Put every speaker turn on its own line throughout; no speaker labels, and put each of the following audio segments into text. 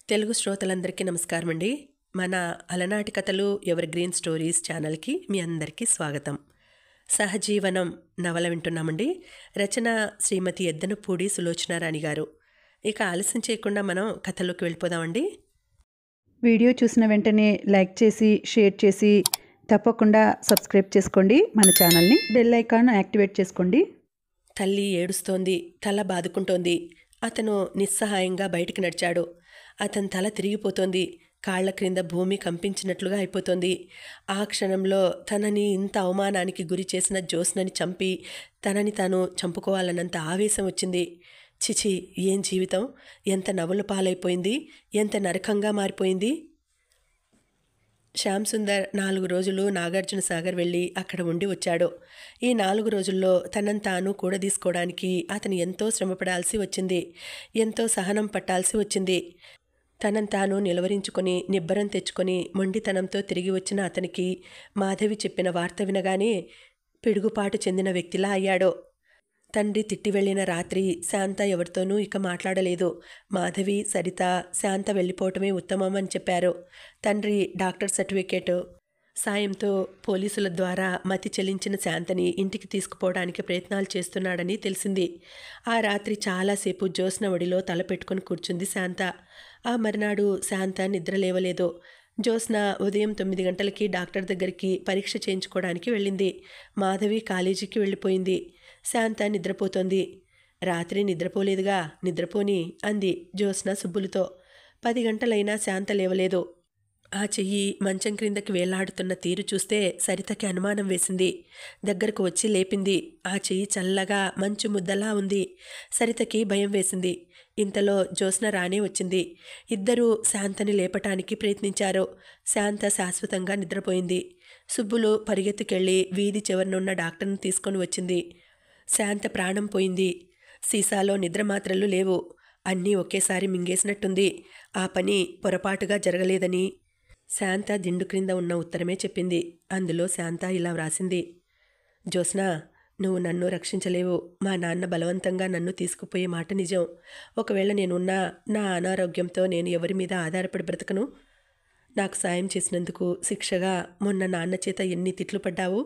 తెలుగు శ్రోతలందరికీ నమస్కారం అండి. మన అలనాటి కథలు ఎవర్ గ్రీన్ స్టోరీస్ ఛానల్కి మీ అందరికీ స్వాగతం. సహజీవనం నవల వింటున్నామండి. రచన శ్రీమతి ఎద్దనపూడి సులోచనారాణి గారు. ఇక ఆలస్యం చేయకుండా మనం కథలోకి వెళ్ళిపోదామండి.
వీడియో చూసిన వెంటనే లైక్ చేసి షేర్ చేసి తప్పకుండా సబ్స్క్రైబ్ చేసుకోండి. మన ఛానల్ని బెల్ ఐకాన్ యాక్టివేట్ చేసుకోండి.
తల్లి ఏడుస్తోంది, తల బాదుకుంటోంది. అతను నిస్సహాయంగా బయటికి నడిచాడు. అతని తల తిరిగిపోతోంది. కాళ్ల క్రింద భూమి కంపించినట్లుగా అయిపోతోంది. ఆ క్షణంలో తనని ఇంత అవమానానికి గురి చేసిన జ్యోత్స్నని చంపి తనని తాను చంపుకోవాలన్నంత ఆవేశం వచ్చింది. చిచి, ఏం జీవితం! ఎంత నవ్వుల పాలైపోయింది! ఎంత నరకంగా మారిపోయింది! శ్యామ్ సుందర్ 4 రోజులు నాగార్జున సాగర్ వెళ్ళి అక్కడ ఉండి వచ్చాడు. ఈ 4 రోజుల్లో తనను తాను కూడదీసుకోవడానికి అతను ఎంతో శ్రమపడాల్సి వచ్చింది. ఎంతో సహనం పట్టాల్సి వచ్చింది. తనను తాను నిలవరించుకొని నిబ్బరం తెచ్చుకొని మొండితనంతో తిరిగి వచ్చిన అతనికి మాధవి చెప్పిన వార్త వినగానే పిడుగుపాటు చెందిన వ్యక్తిలా అయ్యాడు. తండ్రి తిట్టి వెళ్ళిన రాత్రి శాంత ఎవరితోనూ ఇక మాట్లాడలేదు. మాధవి, సరిత శాంత వెళ్ళిపోవటమే ఉత్తమం అని చెప్పారు. తండ్రి డాక్టర్ సర్టిఫికేట్ సాయంతో పోలీసుల ద్వారా మతి చెల్లించిన శాంతని ఇంటికి తీసుకుపోవడానికి ప్రయత్నాలు చేస్తున్నాడని తెలిసింది. ఆ రాత్రి చాలాసేపు జ్యోత్స్న ఒడిలో తలపెట్టుకుని కూర్చుంది శాంత. ఆ మర్నాడు శాంత నిద్ర లేవలేదు. జ్యోత్స్న ఉదయం 9 గంటలకి డాక్టర్ దగ్గరికి పరీక్ష చేయించుకోవడానికి వెళ్ళింది. మాధవి కాలేజీకి వెళ్ళిపోయింది. శాంత నిద్రపోతోంది. రాత్రి నిద్రపోలేదుగా, నిద్రపోని అంది జ్యోత్స్న సుబ్బులతో. 10 గంటలైనా శాంత లేవలేదు. ఆ చెయ్యి మంచం క్రిందకి వేలాడుతున్న తీరు చూస్తే సరితకి అనుమానం వేసింది. దగ్గరకు వచ్చి లేపింది. ఆ చెయ్యి చల్లగా మంచు ముద్దలా ఉంది. సరితకి భయం వేసింది. ఇంతలో జ్యోత్స్న రానే వచ్చింది. ఇద్దరూ శాంతని లేపటానికి ప్రయత్నించారు. శాంత శాశ్వతంగా నిద్రపోయింది. సుబ్బులు పరిగెత్తుకెళ్ళి వీధి చివరనున్న డాక్టర్ని తీసుకొని వచ్చింది. శాంత ప్రాణం పోయింది. సీసాలో నిద్రమాత్రలు లేవు. అన్నీ ఒకేసారి మింగేసినట్టుంది. ఆ పని పొరపాటుగా జరగలేదని శాంత దిండు క్రింద ఉన్న ఉత్తరమే చెప్పింది. అందులో శాంత ఇలా వ్రాసింది: జ్యోత్స్న, నువ్వు నన్ను రక్షించలేవు. మా నాన్న బలవంతంగా నన్ను తీసుకుపోయే మాట నిజం. ఒకవేళ నేనున్నా నా అనారోగ్యంతో నేను ఎవరి మీద ఆధారపడి బ్రతకను. నాకు సాయం చేసినందుకు శిక్షగా మొన్న నాన్న చేత ఎన్ని తిట్లు పడ్డావు.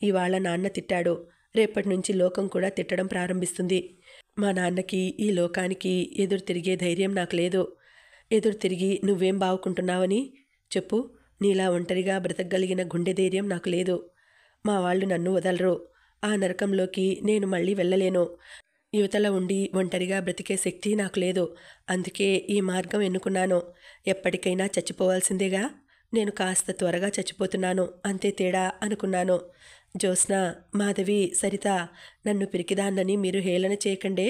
ఇవాళ నాన్న తిట్టాడు. రేపటి నుంచి లోకం కూడా తిట్టడం ప్రారంభిస్తుంది. మా నాన్నకి ఈ లోకానికి ఎదురు తిరిగే ధైర్యం నాకు లేదు. ఎదురు తిరిగి నువ్వేం బావుకుంటున్నావని చెప్పు. నీలా ఒంటరిగా బ్రతకగలిగిన గుండె ధైర్యం నాకు లేదు. మా వాళ్ళు నన్ను వదలరు. ఆ నరకంలోకి నేను మళ్ళీ వెళ్ళలేను. యువతల ఉండి ఒంటరిగా బ్రతికే శక్తి నాకు లేదు. అందుకే ఈ మార్గం ఎన్నుకున్నాను. ఎప్పటికైనా చచ్చిపోవాల్సిందేగా. నేను కాస్త త్వరగా చచ్చిపోతున్నాను, అంతే తేడా అనుకున్నాను. జ్యోత్స్న, మాధవి, సరిత, నన్ను పిరికిదాన్నని మీరు హేళన చేయకండే.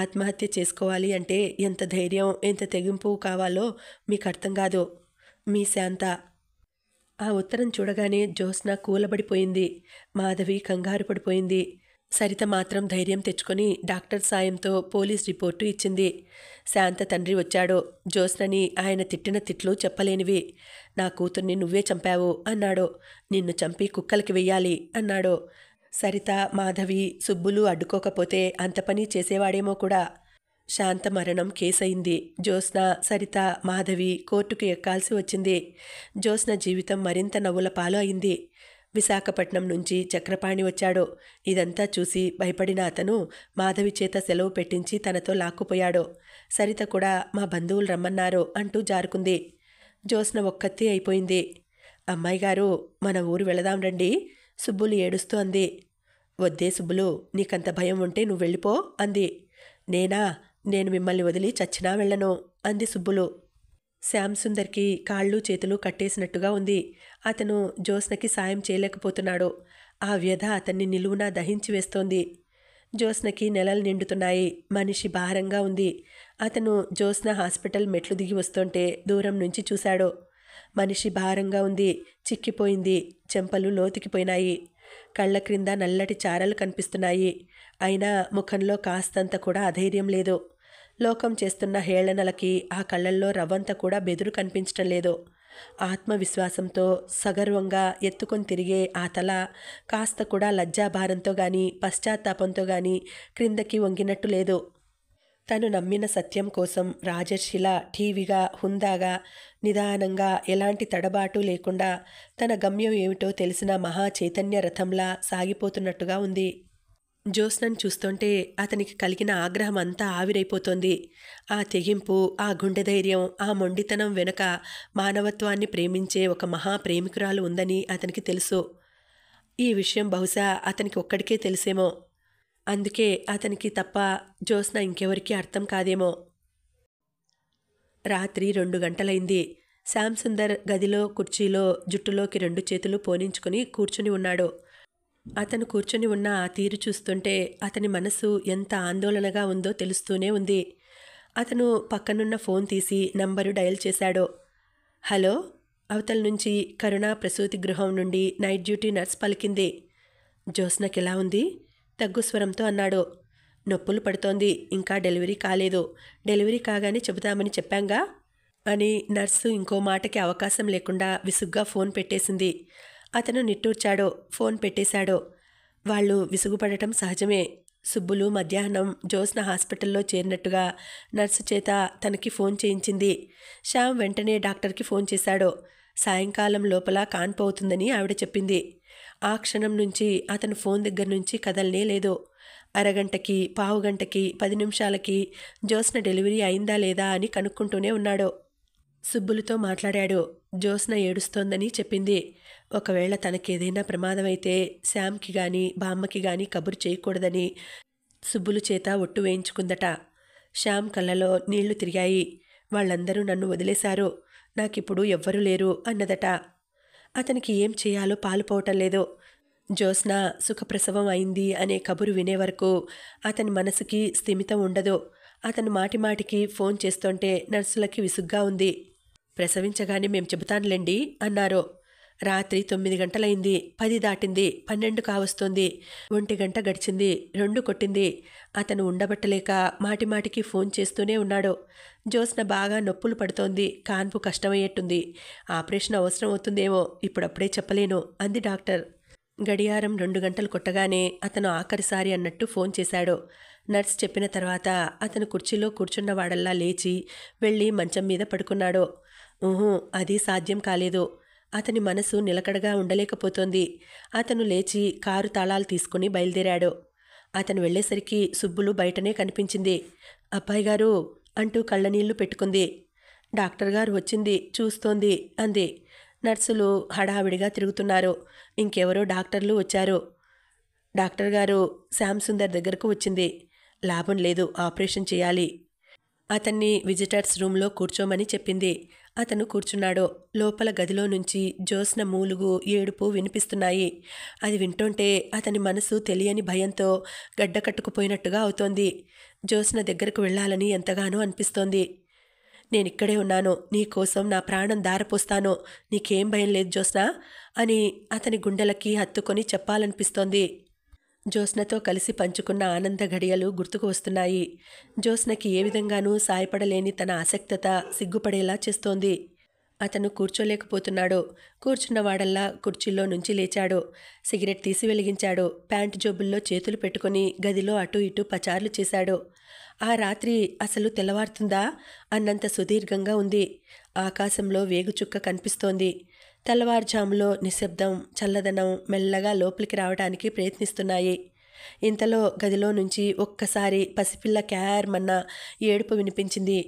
ఆత్మహత్య చేసుకోవాలి అంటే ఎంత ధైర్యం, ఎంత తెగింపు కావాలో మీకు అర్థం కాదు. మీ శాంత. ఆ ఉత్తరం చూడగానే జ్యోత్స్న కూలబడిపోయింది. మాధవి కంగారు పడిపోయింది. సరిత మాత్రం ధైర్యం తెచ్చుకొని డాక్టర్ సాయంతో పోలీస్ రిపోర్టు ఇచ్చింది. శాంత తండ్రి వచ్చాడు. జ్యోత్స్నని ఆయన తిట్టిన తిట్లు చెప్పలేనివి. నా కూతుర్ని నువ్వే చంపావు అన్నాడు. నిన్ను చంపి కుక్కలకి వెయ్యాలి అన్నాడు. సరిత, మాధవి, సుబ్బులు అడ్డుకోకపోతే అంత పని చేసేవాడేమో కూడా. శాంత మరణం కేసయింది. జ్యోత్స్న, సరిత, మాధవి కోర్టుకు ఎక్కాల్సి వచ్చింది. జ్యోత్స్న జీవితం మరింత నవ్వుల పాలు అయింది. విశాఖపట్నం నుంచి చక్రపాణి వచ్చాడు. ఇదంతా చూసి భయపడిన అతను మాధవి చేత సెలవు పెట్టించి తనతో లాక్కుపోయాడు. సరిత కూడా మా బంధువులు రమ్మన్నారు అంటూ జారుకుంది. జ్యోత్స్న ఒక్కత్తి అయిపోయింది. అమ్మాయి గారు, మన ఊరు వెళదాం రండి, సుబ్బులు ఏడుస్తూ అంది. వద్దే సుబ్బులు, నీకంత భయం ఉంటే నువ్వు వెళ్ళిపో అంది. నేనా? నేను మిమ్మల్ని వదిలి చచ్చినా వెళ్ళను అంది సుబ్బులు. శ్యామ్ సుందర్కి కాళ్ళు చేతులు కట్టేసినట్టుగా ఉంది. అతను జ్యోత్స్నకి సాయం చేయలేకపోతున్నాడు. ఆ వ్యధ అతన్ని నిలువునా దహించి వేస్తోంది. జ్యోత్స్నకి నెలలు నిండుతున్నాయి. మనిషి భారంగా ఉంది. అతను జ్యోత్స్న హాస్పిటల్ మెట్లు దిగి వస్తుంటే దూరం నుంచి చూశాడు. మనిషి భారంగా ఉంది. చిక్కిపోయింది. చెంపలు లోతుకిపోయినాయి. కళ్ళ క్రింద నల్లటి చారలు కనిపిస్తున్నాయి. అయినా ముఖంలో కాస్తంత కూడా అధైర్యం లేదు. లోకం చేస్తున్న హేళనలకి ఆ కళ్ళల్లో రవ్వంత కూడా బెదురు కనిపించటం లేదు. ఆత్మవిశ్వాసంతో సగర్వంగా ఎత్తుకొని తిరిగే ఆ తల కాస్త కూడా లజ్జాభారంతో గాని పశ్చాత్తాపంతో గాని క్రిందకి వంగినట్టు లేదు. తను నమ్మిన సత్యం కోసం రాజర్షిలా ఠీవిగా హుందాగా నిదానంగా ఎలాంటి తడబాటు లేకుండా తన గమ్యం ఏమిటో తెలిసిన మహా చైతన్య రథంలా సాగిపోతున్నట్టుగా ఉంది. జ్యోత్స్నను చూస్తుంటే అతనికి కలిగిన ఆగ్రహం అంతా ఆవిరైపోతోంది. ఆ తెగింపు, ఆ గుండె ధైర్యం, ఆ మొండితనం వెనుక మానవత్వాన్ని ప్రేమించే ఒక మహా ప్రేమికురాలు ఉందని అతనికి తెలుసు. ఈ విషయం బహుశా అతనికి ఒక్కడికే తెలిసేమో. అందుకే అతనికి తప్ప జ్యోత్స్న ఇంకెవరికీ అర్థం కాదేమో. రాత్రి 2 గంటలైంది. శ్యామ్ సుందర్ గదిలో కుర్చీలో జుట్టులోకి 2 చేతులు పోనించుకుని కూర్చుని ఉన్నాడు. అతను కూర్చుని ఉన్న ఆ తీరు చూస్తుంటే అతని మనసు ఎంత ఆందోళనగా ఉందో తెలుస్తూనే ఉంది. అతను పక్కనున్న ఫోన్ తీసి నంబరు డయల్ చేశాడు. హలో, అవతల నుంచి కరుణా ప్రసూతి గృహం నుండి నైట్ డ్యూటీ నర్స్ పలికింది. జ్యోత్స్నకెలా ఉంది? తగ్గు స్వరంతో అన్నాడు. నొప్పులు పడుతోంది, ఇంకా డెలివరీ కాలేదు. డెలివరీ కాగానే చెబుతామని చెప్పాంగా అని నర్సు ఇంకో మాటకి అవకాశం లేకుండా విసుగ్గా ఫోన్ పెట్టేసింది. అతను నిట్టూర్చాడు. ఫోన్ పెట్టేశాడు. వాళ్ళు విసుగుపడటం సహజమే. సుబ్బులు మధ్యాహ్నం జ్యోత్స్న హాస్పిటల్లో చేరినట్టుగా నర్సు చేత తనకి ఫోన్ చేయించింది. శ్యామ్ వెంటనే డాక్టర్కి ఫోన్ చేశాడు. సాయంకాలం లోపల కాన్పు అవుతుందని ఆవిడ చెప్పింది. ఆ క్షణం నుంచి అతను ఫోన్ దగ్గర నుంచి కదలనే లేదు. అరగంటకి, పావుగంటకి, 10 నిమిషాలకి జ్యోత్స్న డెలివరీ అయిందా లేదా అని కనుక్కుంటూనే ఉన్నాడు. సుబ్బులతో మాట్లాడాడు. జ్యోత్స్న ఏడుస్తోందని చెప్పింది. ఒకవేళ తనకేదైనా ప్రమాదమైతే శ్యామ్కి గాని బామ్మకి గాని కబురు చేయకూడదని సుబ్బులు చేత ఒట్టు వేయించుకుందట. శ్యామ్ కళ్ళలో నీళ్లు తిరిగాయి. వాళ్ళందరూ నన్ను వదిలేశారు, నాకిప్పుడు ఎవ్వరూ లేరు అన్నదట. అతనికి ఏం చేయాలో పాలుపోవటం లేదు. జ్యోత్స్న సుఖప్రసవం అయింది అనే కబురు వినే వరకు అతని మనసుకి స్థిమితం ఉండదు. అతను మాటిమాటికి ఫోన్ చేస్తుంటే నర్సులకి విసుగ్గా ఉంది. ప్రసవించగానే మేం చెబుతానులేండి అన్నారు. రాత్రి 9 గంటలైంది. 10 దాటింది. 12 కావస్తోంది. 1 గంట గడిచింది. 2 కొట్టింది. అతను ఉండబట్టలేక మాటిమాటికి ఫోన్ చేస్తూనే ఉన్నాడు. జ్యోత్స్న బాగా నొప్పులు పడుతోంది. కాన్పు కష్టమయ్యేట్టుంది. ఆపరేషన్ అవసరం అవుతుందేమో, ఇప్పుడప్పుడే చెప్పలేను అంది డాక్టర్. గడియారం 2 గంటలు కొట్టగానే అతను ఆఖరిసారి అన్నట్టు ఫోన్ చేశాడు. నర్స్ చెప్పిన తర్వాత అతను కుర్చీలో కూర్చున్నవాడల్లా లేచి వెళ్ళి మంచం మీద పడుకున్నాడు. అది సాధ్యం కాలేదు. అతని మనసు నిలకడగా ఉండలేకపోతోంది. అతను లేచి కారు తాళాలు తీసుకుని బయలుదేరాడు. అతను వెళ్ళేసరికి సుబ్బులు బయటనే కనిపించింది. అబ్బాయి గారు అంటూ కళ్ళనీళ్లు పెట్టుకుంది. డాక్టర్ గారు వచ్చింది, చూస్తోంది అంది. నర్సులు హడావిడిగా తిరుగుతున్నారు. ఇంకెవరో డాక్టర్లు వచ్చారు. డాక్టర్ గారు శ్యామ్ సుందర్ దగ్గరకు వచ్చింది. లాభం లేదు, ఆపరేషన్ చేయాలి. అతన్ని విజిటర్స్ రూమ్లో కూర్చోమని చెప్పింది. అతను కూర్చున్నాడు. లోపల గదిలో నుంచి జ్యోత్స్న మూలుగు, ఏడుపు వినిపిస్తున్నాయి. అది వింటుంటే అతని మనసు తెలియని భయంతో గడ్డకట్టుకుపోయినట్టుగా అవుతోంది. జ్యోత్స్న దగ్గరకు వెళ్ళాలని ఎంతగానో అనిపిస్తోంది. నేనిక్కడే ఉన్నాను, నీకోసం నా ప్రాణం దారపోస్తాను, నీకేం భయం లేదు జ్యోత్స్న అని అతని గుండెలకి హత్తుకొని చెప్పాలనిపిస్తోంది. జ్యోత్స్నతో కలిసి పంచుకున్న ఆనంద ఘడియలు గుర్తుకు వస్తున్నాయి. జ్యోత్స్నకి ఏ విధంగానూ సాయపడలేని తన ఆసక్తత సిగ్గుపడేలా చేస్తోంది. అతను కూర్చోలేకపోతున్నాడు. కూర్చున్నవాడల్లా కుర్చీలో నుంచి లేచాడు. సిగరెట్ తీసి వెలిగించాడు. ప్యాంటు జోబుల్లో చేతులు పెట్టుకుని గదిలో అటూ ఇటూ పచార్లు చేశాడు. ఆ రాత్రి అసలు తెల్లవారుతుందా అన్నంత సుదీర్ఘంగా ఉంది. ఆకాశంలో వేగుచుక్క కనిపిస్తోంది. తెల్లవారుజాములో నిశ్శబ్దం, చల్లదనం మెల్లగా లోపలికి రావడానికి ప్రయత్నిస్తున్నాయి. ఇంతలో గదిలో నుంచి ఒక్కసారి పసిపిల్ల క్యార్మన్న ఏడుపు వినిపించింది.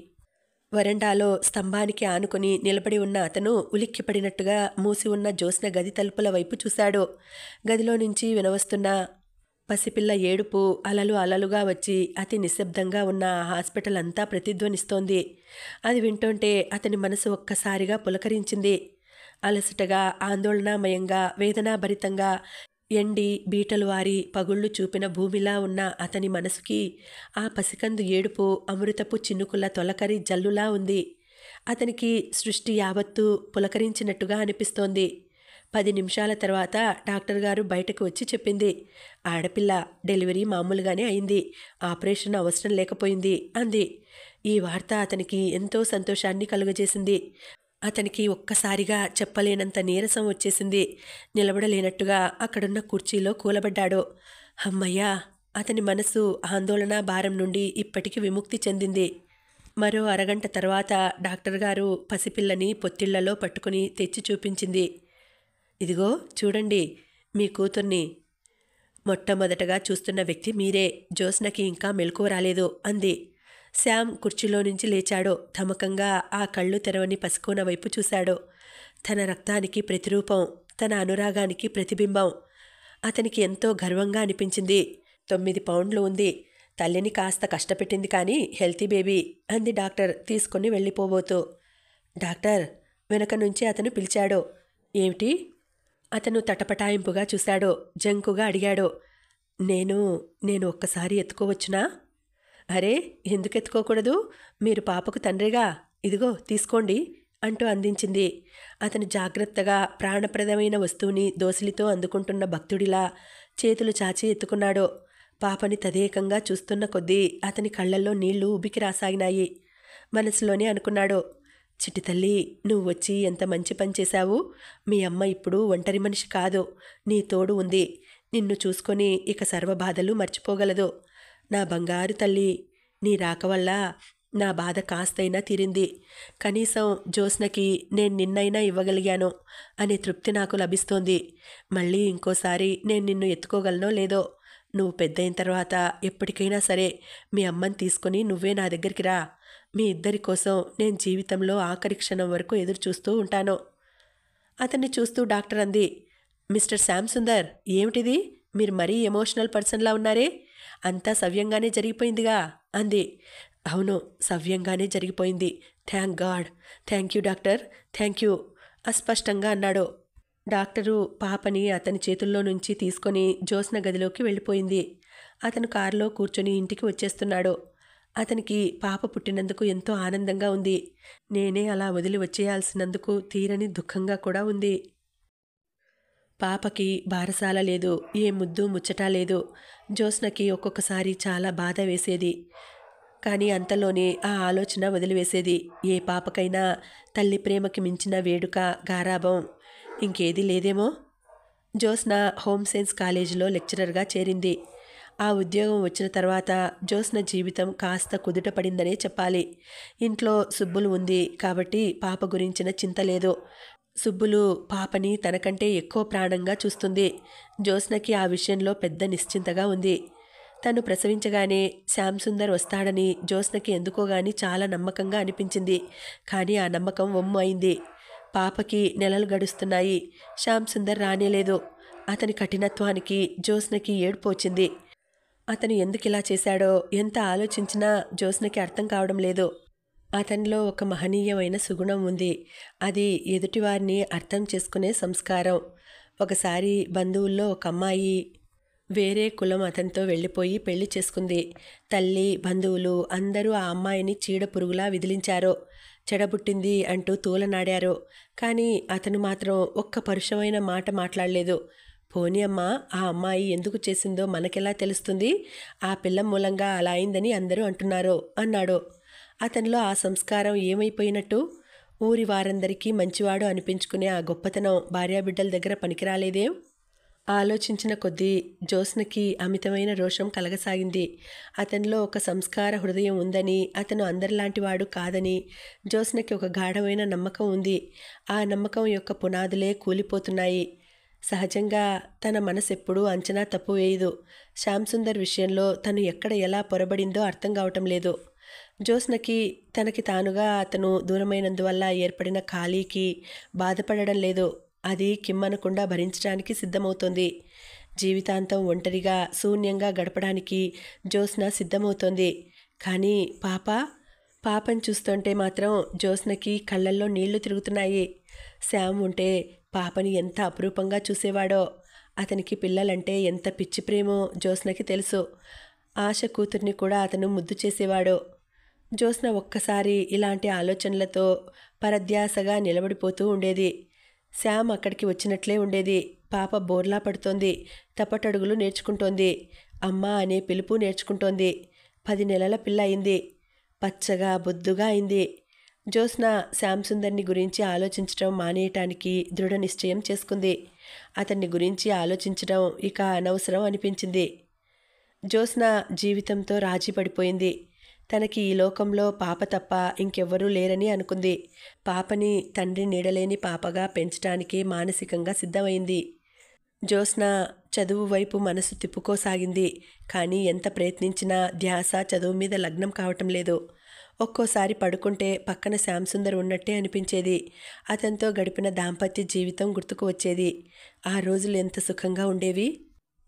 వరండాలో స్తంభానికి ఆనుకుని నిలబడి ఉన్న అతను ఉలిక్కిపడినట్టుగా మూసి ఉన్న జ్యోత్స్న గది తలుపుల వైపు చూశాడు. గదిలో నుంచి వినవస్తున్న పసిపిల్ల ఏడుపు అలలు అలలుగా వచ్చి అతి నిశ్శబ్దంగా ఉన్న ఆ హాస్పిటల్ అంతా ప్రతిధ్వనిస్తోంది. అది వింటుంటే అతని మనసు ఒక్కసారిగా పులకరించింది. అలసటగా, ఆందోళనామయంగా, వేదనాభరితంగా, ఎండి బీటలు వారి పగుళ్ళు చూపిన భూమిలా ఉన్న అతని మనసుకి ఆ పసికందు ఏడుపు అమృతపు చినుకుల తొలకరి జల్లులా ఉంది. అతనికి సృష్టి యావత్తూ పులకరించినట్టుగా అనిపిస్తోంది. 10 నిమిషాల తర్వాత డాక్టర్ గారు బయటకు వచ్చి చెప్పింది. ఆడపిల్ల, డెలివరీ మామూలుగానే అయింది, ఆపరేషన్ అవసరం లేకపోయింది అంది. ఈ వార్త అతనికి ఎంతో సంతోషాన్ని కలుగజేసింది. అతనికి ఒక్కసారిగా చెప్పలేనంత నీరసం వచ్చేసింది. నిలబడలేనట్టుగా అక్కడున్న కుర్చీలో కూలబడ్డాడు. అమ్మయ్యా అతని మనసు ఆందోళన భారం నుండి ఇప్పటికి విముక్తి చెందింది. మరో అరగంట తర్వాత డాక్టర్ గారు పసిపిల్లని పొత్తిళ్లలో పట్టుకుని తెచ్చి చూపించింది. ఇదిగో చూడండి మీ కూతుర్ని. మొట్టమొదటగా చూస్తున్న వ్యక్తి మీరే. జ్యోత్స్నకి ఇంకా మెలకువ రాలేదు అంది. శ్యామ్ కుర్చీలో నుంచి లేచాడు. ధమకంగా ఆ కళ్ళు తెరవని పసికోన వైపు చూశాడు. తన రక్తానికి ప్రతిరూపం, తన అనురాగానికి ప్రతిబింబం. అతనికి ఎంతో గర్వంగా అనిపించింది. 9 పౌండ్లు ఉంది. తల్లిని కాస్త కష్టపెట్టింది కానీ హెల్తీ బేబీ అంది డాక్టర్ తీసుకుని వెళ్ళిపోబోతూ. డాక్టర్ వెనక నుంచి అతను పిలిచాడు. ఏమిటి? అతను తటపటాయింపుగా చూశాడు. జంకుగా అడిగాడు. నేను ఒక్కసారి ఎత్తుకోవచ్చునా? అరే ఎందుకు ఎత్తుకోకూడదు? మీరు పాపకు తండ్రిగా. ఇదిగో తీసుకోండి అంటూ అందించింది. అతను జాగ్రత్తగా ప్రాణప్రదమైన వస్తువుని దోసిలితో అందుకుంటున్న భక్తుడిలా చేతులు చాచి ఎత్తుకున్నాడు. పాపని తదేకంగా చూస్తున్న కొద్దీ అతని కళ్ళల్లో నీళ్లు ఉబికి రాసాగినాయి. మనసులోనే అనుకున్నాడు, చిట్టి తల్లి నువ్వు వచ్చి ఎంత మంచి పని చేశావు. మీ అమ్మ ఇప్పుడు ఒంటరి మనిషి కాదు, నీ తోడు ఉంది. నిన్ను చూసుకొని ఇక సర్వబాధలు మర్చిపోగలదు. నా బంగారు తల్లి, నీ రాక వల్ల నా బాధ కాస్తైనా తీరింది. కనీసం జ్యోత్స్నకి నేను నిన్నైనా ఇవ్వగలిగాను అనే తృప్తి నాకు లభిస్తోంది. మళ్ళీ ఇంకోసారి నేను నిన్ను ఎత్తుకోగలనో లేదో. నువ్వు పెద్దయిన తర్వాత ఎప్పటికైనా సరే మీ అమ్మని తీసుకొని నువ్వే నా దగ్గరికి రా. మీ ఇద్దరి కోసం నేను జీవితంలో ఆఖరి క్షణం వరకు ఎదురు చూస్తూ ఉంటాను. అతన్ని చూస్తూ డాక్టర్ అంది. మిస్టర్ శ్యామ్ సుందర్, ఏమిటిది? మీరు మరీ ఎమోషనల్ పర్సన్లా ఉన్నారే. అంతా సవ్యంగానే జరిగిపోయిందిగా అంది. అవును, సవ్యంగానే జరిగిపోయింది. Thank God. Thank you doctor, thank you అస్పష్టంగా అన్నాడు. డాక్టరు పాపని అతని చేతుల్లో నుంచి తీసుకొని జ్యోత్స్న గదిలోకి వెళ్ళిపోయింది. అతను కారులో కూర్చొని ఇంటికి వచ్చేస్తున్నాడు. అతనికి పాప పుట్టినందుకు ఎంతో ఆనందంగా ఉంది. నేనే అలా వదిలి వచ్చేయాల్సినందుకు తీరని దుఃఖంగా కూడా ఉంది. పాపకి బారసాల లేదు, ఏ ముద్దు ముచ్చటా లేదు. జ్యోత్స్నకి ఒక్కొక్కసారి చాలా బాధ వేసేది. కానీ అంతలోనే ఆ ఆలోచన వదిలివేసేది. ఏ పాపకైనా తల్లి ప్రేమకి మించిన వేడుక, గారాబం ఇంకేదీ లేదేమో. జ్యోత్స్న హోమ్ సైన్స్ కాలేజీలో లెక్చరర్గా చేరింది. ఆ ఉద్యోగం వచ్చిన తర్వాత జ్యోత్స్న జీవితం కాస్త కుదుట పడిందనే చెప్పాలి. ఇంట్లో సుబ్బులు ఉంది కాబట్టి పాప గురించిన చింత లేదు. సుబ్బులు పాపని తనకంటే ఎక్కువ ప్రాణంగా చూస్తుంది. జ్యోత్స్నకి ఆ విషయంలో పెద్ద నిశ్చింతగా ఉంది. తను ప్రసవించగానే శ్యామ్ సుందర్ వస్తాడని జ్యోత్స్నకి ఎందుకోగాని చాలా నమ్మకంగా అనిపించింది. కానీ ఆ నమ్మకం వమ్ము అయింది. పాపకి నెలలు గడుస్తున్నాయి. శ్యామ్ సుందర్ రానేలేదు. అతని కఠినత్వానికి జ్యోత్స్నకి ఏడుపు వచ్చింది. అతను ఎందుకు ఇలా చేశాడో ఎంత ఆలోచించినా జ్యోత్స్నకి అర్థం కావడం లేదు. అతనిలో ఒక మహనీయమైన సుగుణం ఉంది. అది ఎదుటివారిని అర్థం చేసుకునే సంస్కారం. ఒకసారి బంధువుల్లో ఒక అమ్మాయి వేరే కులం అతనితో వెళ్ళిపోయి పెళ్లి చేసుకుంది. తల్లి, బంధువులు అందరూ ఆ అమ్మాయిని చీడపురుగులా విదిలించారు. చెడబుట్టింది అంటూ తూలనాడారు. కానీ అతను మాత్రం ఒక్క పరుషమైన మాట మాట్లాడలేదు. పోనీ అమ్మా, ఆ అమ్మాయి ఎందుకు చేసిందో మనకెలా తెలుస్తుంది? ఆ పిల్ల మూలంగా అలా అయిందని అందరూ అంటున్నారు అన్నాడు. అతనిలో ఆ సంస్కారం ఏమైపోయినట్టు? ఊరి వారందరికీ మంచివాడు అనిపించుకునే ఆ గొప్పతనం భార్యాబిడ్డల దగ్గర పనికిరాలేదేం? ఆలోచించిన కొద్దీ జ్యోత్స్నకి అమితమైన రోషం కలగసాగింది. అతనిలో ఒక సంస్కార హృదయం ఉందని, అతను అందరిలాంటివాడు కాదని జ్యోత్స్నకి ఒక గాఢమైన నమ్మకం ఉంది. ఆ నమ్మకం యొక్క పునాదులే కూలిపోతున్నాయి. సహజంగా తన మనసెప్పుడూ అంచనా తప్పు వేయదు. శ్యామ్ సుందర్ విషయంలో తను ఎక్కడ ఎలా పొరబడిందో అర్థం కావటం లేదు. జ్యోత్స్నకి తనకి తానుగా అతను దూరమైనందువల్ల ఏర్పడిన ఖాళీకి బాధపడడం లేదు. అది కిమ్మనకుండా భరించడానికి సిద్ధమవుతోంది. జీవితాంతం ఒంటరిగా శూన్యంగా గడపడానికి జ్యోత్స్న సిద్ధమవుతోంది. కానీ పాపని చూస్తుంటే మాత్రం జ్యోత్స్నకి కళ్ళల్లో నీళ్లు తిరుగుతున్నాయి. శ్యామ్ ఉంటే పాపని ఎంత అపురూపంగా చూసేవాడో. అతనికి పిల్లలంటే ఎంత పిచ్చి ప్రేమో జ్యోత్స్నకి తెలుసు. ఆశ కూతుర్ని కూడా అతను ముద్దు చేసేవాడు. జ్యోత్స్న ఒక్కసారి ఇలాంటి ఆలోచనలతో పరధ్యాసగా నిలబడిపోతూ ఉండేది. శ్యామ్ అక్కడికి వచ్చినట్లే ఉండేది. పాప బోర్లా పడుతోంది. తప్పటడుగులు నేర్చుకుంటోంది. అమ్మ అనే పిలుపు నేర్చుకుంటోంది. 10 నెలల పిల్ల అయింది. పచ్చగా బొద్దుగా అయింది. జ్యోత్స్న శ్యామ్ సుందర్ని గురించి ఆలోచించడం మానేయటానికి దృఢ నిశ్చయం చేసుకుంది. అతన్ని గురించి ఆలోచించడం ఇక అనవసరం అనిపించింది. జ్యోత్స్న జీవితంతో రాజీ పడిపోయింది. తనకి ఈ లోకంలో పాప తప్ప ఇంకెవ్వరూ లేరని అనుకుంది. పాపని తండ్రి నీడలేని పాపగా పెంచడానికి మానసికంగా సిద్ధమైంది. జ్యోత్స్న చదువు వైపు మనసు తిప్పుకోసాగింది. కానీ ఎంత ప్రయత్నించినా ధ్యాస చదువు మీద లగ్నం కావటం లేదు. ఒక్కోసారి పడుకుంటే పక్కన శ్యాంసుందర్ ఉన్నట్టే అనిపించేది. అతనితో గడిపిన దాంపత్య జీవితం గుర్తుకు వచ్చేది. ఆ రోజులు ఎంత సుఖంగా ఉండేవి.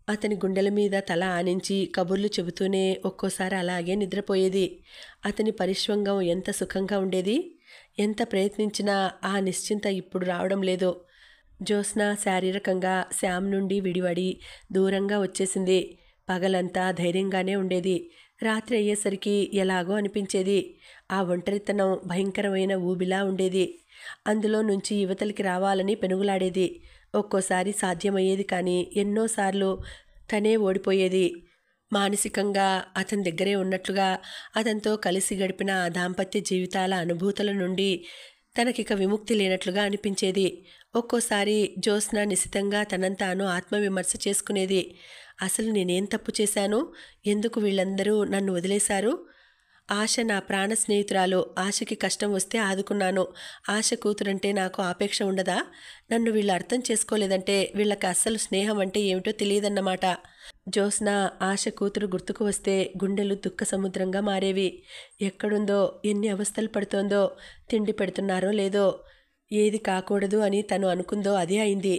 అతని గుండెల మీద తల ఆనించి కబుర్లు చెబుతూనే ఒక్కోసారి అలాగే నిద్రపోయేది. అతని పరిశ్వంగం ఎంత సుఖంగా ఉండేది. ఎంత ప్రయత్నించినా ఆ నిశ్చింత ఇప్పుడు రావడం లేదు. జ్యోత్స్న శారీరకంగా శ్యామ్ నుండి విడివడి దూరంగా వచ్చేసింది. పగలంతా ధైర్యంగానే ఉండేది. రాత్రి అయ్యేసరికి ఎలాగో అనిపించేది. ఆ ఒంటరితనం భయంకరమైన ఊబిలా ఉండేది. అందులో నుంచి యువతలకి రావాలని పెనుగులాడేది. ఒక్కోసారి సాధ్యమయ్యేది కానీ ఎన్నోసార్లు తనే ఓడిపోయేది. మానసికంగా అతని దగ్గరే ఉన్నట్లుగా అతనితో కలిసి గడిపిన ఆ దాంపత్య జీవితాల అనుభూతుల నుండి తనకిక విముక్తి లేనట్లుగా అనిపించేది. ఒక్కోసారి జ్యోత్స్న నిశితంగా తనను తాను ఆత్మవిమర్శ చేసుకునేది. అసలు నేనేం తప్పు చేశాను? ఎందుకు వీళ్ళందరూ నన్ను వదిలేశారు? ఆశ నా ప్రాణ స్నేహితురాలు. ఆశకి కష్టం వస్తే ఆదుకున్నాను. ఆశ కూతురంటే నాకు ఆపేక్ష ఉండదా? నన్ను వీళ్ళు అర్థం చేసుకోలేదంటే వీళ్ళకి అస్సలు స్నేహం అంటే ఏమిటో తెలియదన్నమాట. జ్యోత్స్న ఆశ కూతురు గుర్తుకు వస్తే గుండెలు దుఃఖ సముద్రంగా మారేవి. ఎక్కడుందో, ఎన్ని అవస్థలు పడుతోందో, తిండి పెడుతున్నారో లేదో, ఏది కాకూడదు అని తను అనుకుందో అదే అయింది.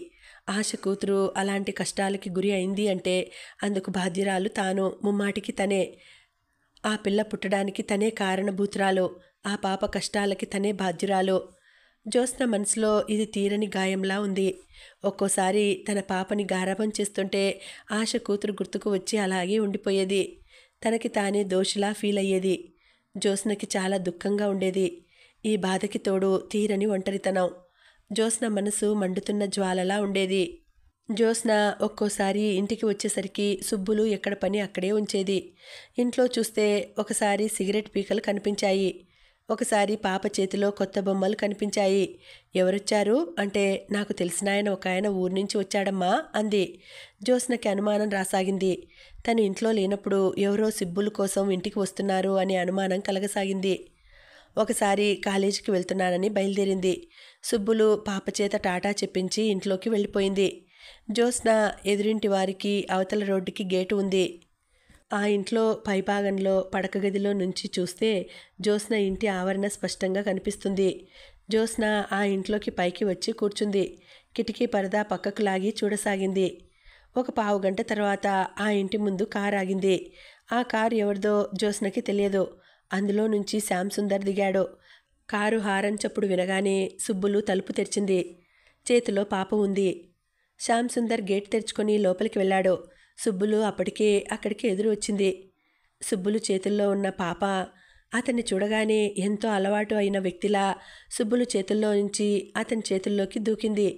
ఆశ కూతురు అలాంటి కష్టాలకి గురి అయింది అంటే అందుకు బాధ్యురాలు తాను, ముమ్మాటికి తనే. ఆ పిల్ల పుట్టడానికి తనే కారణభూతురాలు. ఆ పాప కష్టాలకి తనే బాధ్యురాలు. జ్యోత్స్న మనసులో ఇది తీరని గాయంలా ఉంది. ఒక్కోసారి తన పాపని గారాబం చేస్తుంటే ఆశ కూతురు గుర్తుకు వచ్చి అలాగే ఉండిపోయేది. తనకి తానే దోషిలా ఫీల్ అయ్యేది. జ్యోత్స్నకి చాలా దుఃఖంగా ఉండేది. ఈ బాధకి తోడు తీరని ఒంటరితనం. జ్యోత్స్న మనసు మండుతున్న జ్వాలలా ఉండేది. జ్యోత్స్న ఒక్కోసారి ఇంటికి వచ్చేసరికి సుబ్బులు ఎక్కడ పని అక్కడే ఉంచేది. ఇంట్లో చూస్తే ఒకసారి సిగరెట్ పీకలు కనిపించాయి. ఒకసారి పాప చేతిలో కొత్త బొమ్మలు కనిపించాయి. ఎవరొచ్చారు అంటే నాకు తెలిసిన ఆయన ఒక ఆయన ఊరి నుంచి వచ్చాడమ్మా అంది. జ్యోత్స్నకి అనుమానం రాసాగింది. తను ఇంట్లో లేనప్పుడు ఎవరో సిబ్బుల కోసం ఇంటికి వస్తున్నారు అనే అనుమానం కలగసాగింది. ఒకసారి కాలేజీకి వెళ్తున్నానని బయలుదేరింది. సుబ్బులు పాప చేత టాటా చెప్పించి ఇంట్లోకి వెళ్ళిపోయింది. జ్యోత్స్న ఎదురింటి వారికి అవతల రోడ్డుకి గేటు ఉంది. ఆ ఇంట్లో పైభాగంలో పడక గదిలో నుంచి చూస్తే జ్యోత్స్న ఇంటి ఆవరణ స్పష్టంగా కనిపిస్తుంది. జ్యోత్స్న ఆ ఇంట్లోకి పైకి వచ్చి కూర్చుంది. కిటికీ పరదా పక్కకు లాగి చూడసాగింది. ఒక పావుగంట తర్వాత ఆ ఇంటి ముందు కారు ఆగింది. ఆ కారు ఎవరిదో జ్యోత్స్నకి తెలియదు. అందులో నుంచి శ్యాంసుందర్ దిగాడు. కారు హారన్ చప్పుడు వినగానే సుబ్బులు తలుపు తెరిచింది. చేతిలో పాప ఉంది. శ్యాంసుందర్ గేట్ తెరుచుకొని లోపలికి వెళ్ళాడు. సుబ్బులు అప్పటికే అక్కడికి ఎదురు వచ్చింది. సుబ్బులు చేతుల్లో ఉన్న పాప అతన్ని చూడగానే ఎంతో అలవాటు అయిన వ్యక్తిలా సుబ్బులు చేతుల్లో నుంచి అతని చేతుల్లోకి దూకింది.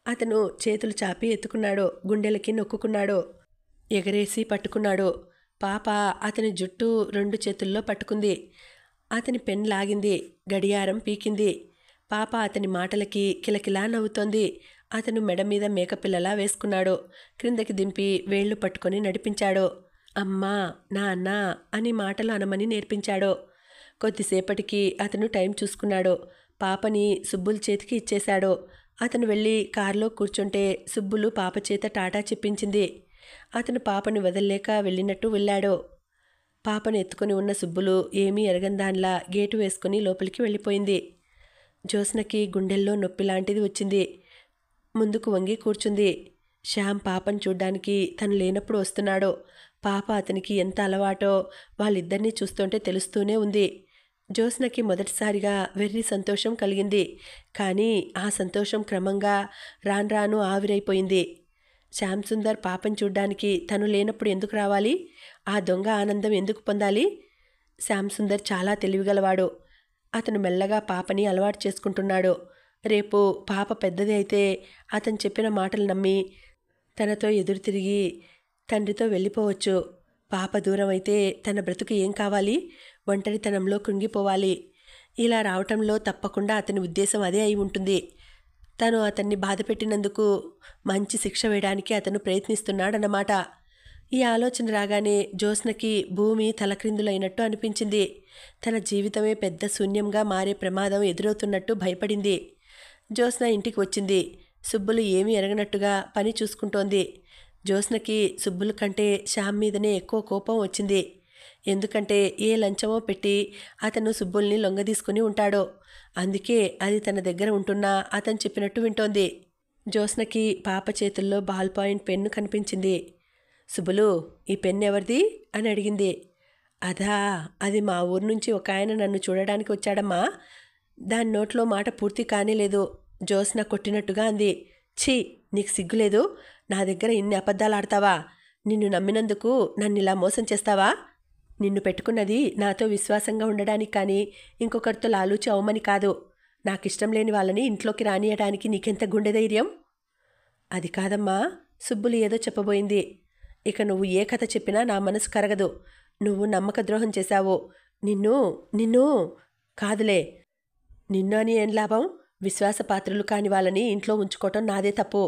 అతను చేతులు చాపి ఎత్తుకున్నాడు. గుండెలకి నొక్కుకున్నాడు. ఎగరేసి పట్టుకున్నాడు. పాప అతని జుట్టు 2 చేతుల్లో పట్టుకుంది. అతని పెన్ లాగింది. గడియారం పీకింది. పాప అతని మాటలకి కిలకిలా నవ్వుతోంది. అతను మెడ మీద మేకపిల్లలా వేసుకున్నాడు. క్రిందకి దింపి వేళ్లు పట్టుకొని నడిపించాడు. అమ్మా, నాన్న అని మాటలు అనమని నేర్పించాడు. కొద్దిసేపటికి అతను టైం చూసుకున్నాడు. పాపని సుబ్బుల చేతికి ఇచ్చేశాడు. అతను వెళ్ళి కారులో కూర్చుంటే సుబ్బులు పాప చేత టాటా చెప్పించింది. అతను పాపని వదల్లేక వెళ్ళినట్టు వెళ్ళాడు. పాపను ఎత్తుకొని ఉన్న సుబ్బులు ఏమీ ఎరగందాన్లా గేటు వేసుకుని లోపలికి వెళ్ళిపోయింది. జ్యోత్స్నకి గుండెల్లో నొప్పి లాంటిది వచ్చింది. ముందుకు వంగి కూర్చుంది. శ్యామ్ పాపను చూడ్డానికి తను లేనప్పుడు వస్తున్నాడు. పాప అతనికి ఎంత అలవాటో వాళ్ళిద్దరినీ చూస్తుంటే తెలుస్తూనే ఉంది. జ్యోత్స్నకి మొదటిసారిగా వెర్రి సంతోషం కలిగింది. కానీ ఆ సంతోషం క్రమంగా రాను ఆవిరైపోయింది. శ్యాంసుందర్ పాపను చూడ్డానికి తను లేనప్పుడు ఎందుకు రావాలి? ఆ దొంగ ఆనందం ఎందుకు పొందాలి? శ్యాంసుందర్ చాలా తెలివిగలవాడు. అతను మెల్లగా పాపని అలవాటు చేసుకుంటున్నాడు. రేపు పాప పెద్దది అయితే అతను చెప్పిన మాటలు నమ్మి తనతో ఎదురు తిరిగి తండ్రితో వెళ్ళిపోవచ్చు. పాప దూరం అయితే తన బ్రతుకు ఏం కావాలి? ఒంటరితనంలో కృంగిపోవాలి. ఇలా రావటంలో తప్పకుండా అతని ఉద్దేశం అదే అయి ఉంటుంది. తను అతన్ని బాధ పెట్టినందుకు మంచి శిక్ష వేయడానికి అతను ప్రయత్నిస్తున్నాడన్నమాట. ఈ ఆలోచన రాగానే జ్యోత్స్నకి భూమి తలక్రిందులైనట్టు అనిపించింది. తన జీవితమే పెద్ద శూన్యంగా మారే ప్రమాదం ఎదురవుతున్నట్టు భయపడింది. జ్యోత్స్న ఇంటికి వచ్చింది. సుబ్బులు ఏమీ ఎరగనట్టుగా పని చూసుకుంటోంది. జ్యోత్స్నకి సుబ్బుల కంటే శ్యామ్ మీదనే ఎక్కువ కోపం వచ్చింది. ఎందుకంటే ఏ లంచమో పెట్టి అతను సుబ్బుల్ని లొంగదీసుకుని ఉంటాడో. అందుకే అది తన దగ్గర ఉంటున్నా అతను చెప్పినట్టు వింటోంది. జ్యోత్స్నకి పాప చేతుల్లో బాల్ పాయింట్ పెన్ను కనిపించింది. సుబ్బులు, ఈ పెన్ ఎవరిది అని అడిగింది. అదా, అది మా ఊరు నుంచి ఒక ఆయన నన్ను చూడడానికి వచ్చాడమ్మా. దాని నోట్లో మాట పూర్తి కానేలేదు. జ్యోత్స్న కొట్టినట్టుగా అంది. ఛీ, నీకు సిగ్గులేదు? నా దగ్గర ఇన్ని అబద్ధాలు ఆడతావా? నిన్ను నమ్మినందుకు నన్ను ఇలా మోసం చేస్తావా? నిన్ను పెట్టుకున్నది నాతో విశ్వాసంగా ఉండడానికి కానీ ఇంకొకరితో లాలూచి అవమని కాదు. నాకిష్టం లేని వాళ్ళని ఇంట్లోకి రానియడానికి నీకెంత గుండె ధైర్యం? అది కాదమ్మా, సుబ్బులు ఏదో చెప్పబోయింది. ఇక నువ్వు ఏ కథ చెప్పినా నా మనసు కరగదు. నువ్వు నమ్మక ద్రోహం చేశావు. నిన్ను కాదులే, నిన్ను అని ఏం లాభం? విశ్వాసపాత్రులు కాని వాళ్ళని ఇంట్లో ఉంచుకోవటం నాదే తప్పు.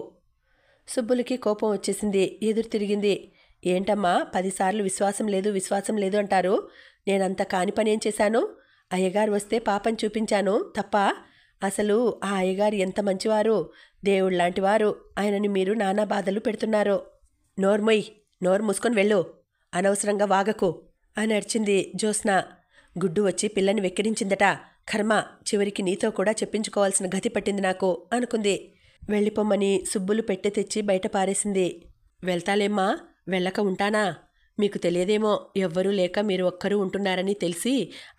సుబ్బులకి కోపం వచ్చేసింది. ఎదురు తిరిగింది. ఏంటమ్మా 10 సార్లు విశ్వాసం లేదు అంటారు? నేనంత కాని పని ఏం చేశాను? అయ్యగారు వస్తే పాపని చూపించాను తప్ప. అసలు ఆ అయ్యగారు ఎంత మంచివారు, దేవుళ్లాంటివారు. ఆయనని మీరు నానా బాధలు పెడుతున్నారు. నోరు మూసుకొని వెళ్ళు, అనవసరంగా వాగకు అని అరిచింది జ్యోత్స్న. గుడ్డు వచ్చి పిల్లని వెక్కిరించిందట. కర్మ, చివరికి నీతో కూడా చెప్పించుకోవాల్సిన గతి పట్టింది నాకు అనుకుంది. వెళ్ళిపోమ్మని సుబ్బులు పెట్టె తెచ్చి బయట పారేసింది. వెళ్తాలేమ్మా, వెళ్ళక ఉంటానా? మీకు తెలియదేమో, ఎవ్వరూ లేక మీరు ఒక్కరూ ఉంటున్నారని తెలిసి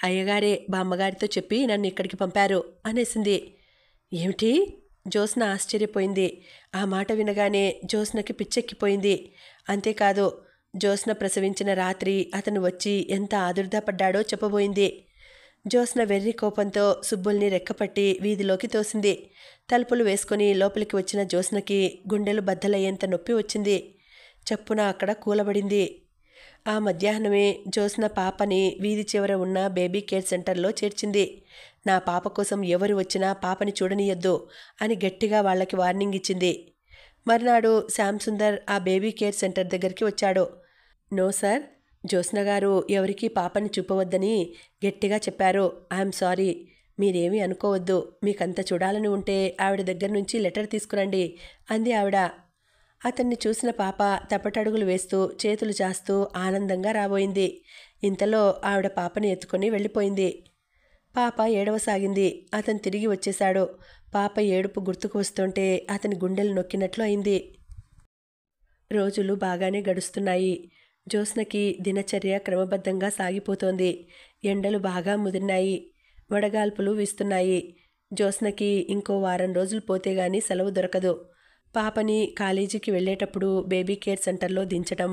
అయ్యగారే బామ్మగారితో చెప్పి నన్ను ఇక్కడికి పంపారు అనేసింది. ఏమిటి? జ్యోత్స్న ఆశ్చర్యపోయింది. ఆ మాట వినగానే జ్యోత్స్నకి పిచ్చెక్కిపోయింది. అంతేకాదు, జ్యోత్స్న ప్రసవించిన రాత్రి అతను వచ్చి ఎంత ఆదుర్దాపడ్డాడో చెప్పబోయింది. జ్యోత్స్న వెర్రి కోపంతో సుబ్బుల్ని రెక్కపట్టి వీధిలోకి తోసింది. తలుపులు వేసుకుని లోపలికి వచ్చిన జ్యోత్స్నకి గుండెలు బద్దలయ్యేంత నొప్పి వచ్చింది. చప్పున అక్కడ కూలబడింది. ఆ మధ్యాహ్నమే జ్యోత్స్న పాపని వీధి చివర ఉన్న బేబీ కేర్ సెంటర్లో చేర్చింది. నా పాప కోసం ఎవరు వచ్చినా పాపని చూడనీయొద్దు అని గట్టిగా వాళ్ళకి వార్నింగ్ ఇచ్చింది. మర్నాడు శ్యామ్ సుందర్ ఆ బేబీ కేర్ సెంటర్ దగ్గరికి వచ్చాడు. నో సార్, జ్యోత్స్న గారు ఎవరికీ పాపని చూపవద్దని గట్టిగా చెప్పారు. I'm sorry. మీరేమీ అనుకోవద్దు. మీకంత చూడాలని ఉంటే ఆవిడ దగ్గర నుంచి లెటర్ తీసుకురండి అంది ఆవిడ. అతన్ని చూసిన పాప తప్పటడుగులు వేస్తూ చేతులు చాస్తూ ఆనందంగా రాబోయింది. ఇంతలో ఆవిడ పాపని ఎత్తుకొని వెళ్ళిపోయింది. పాప ఏడవసాగింది. అతను తిరిగి వచ్చేశాడు. పాప ఏడుపు గుర్తుకు వస్తుంటే అతని గుండెలు నొక్కినట్లు అయింది. రోజులు బాగానే గడుస్తున్నాయి. జ్యోత్స్నకి దినచర్య క్రమబద్ధంగా సాగిపోతోంది. ఎండలు బాగా ముదిరినాయి. వడగాల్పులు వీస్తున్నాయి. జ్యోత్స్నకి ఇంకో వారం రోజులు పోతే గానీ సెలవు దొరకదు. పాపని కాలేజీకి వెళ్ళేటప్పుడు బేబీ కేర్ సెంటర్లో దించటం,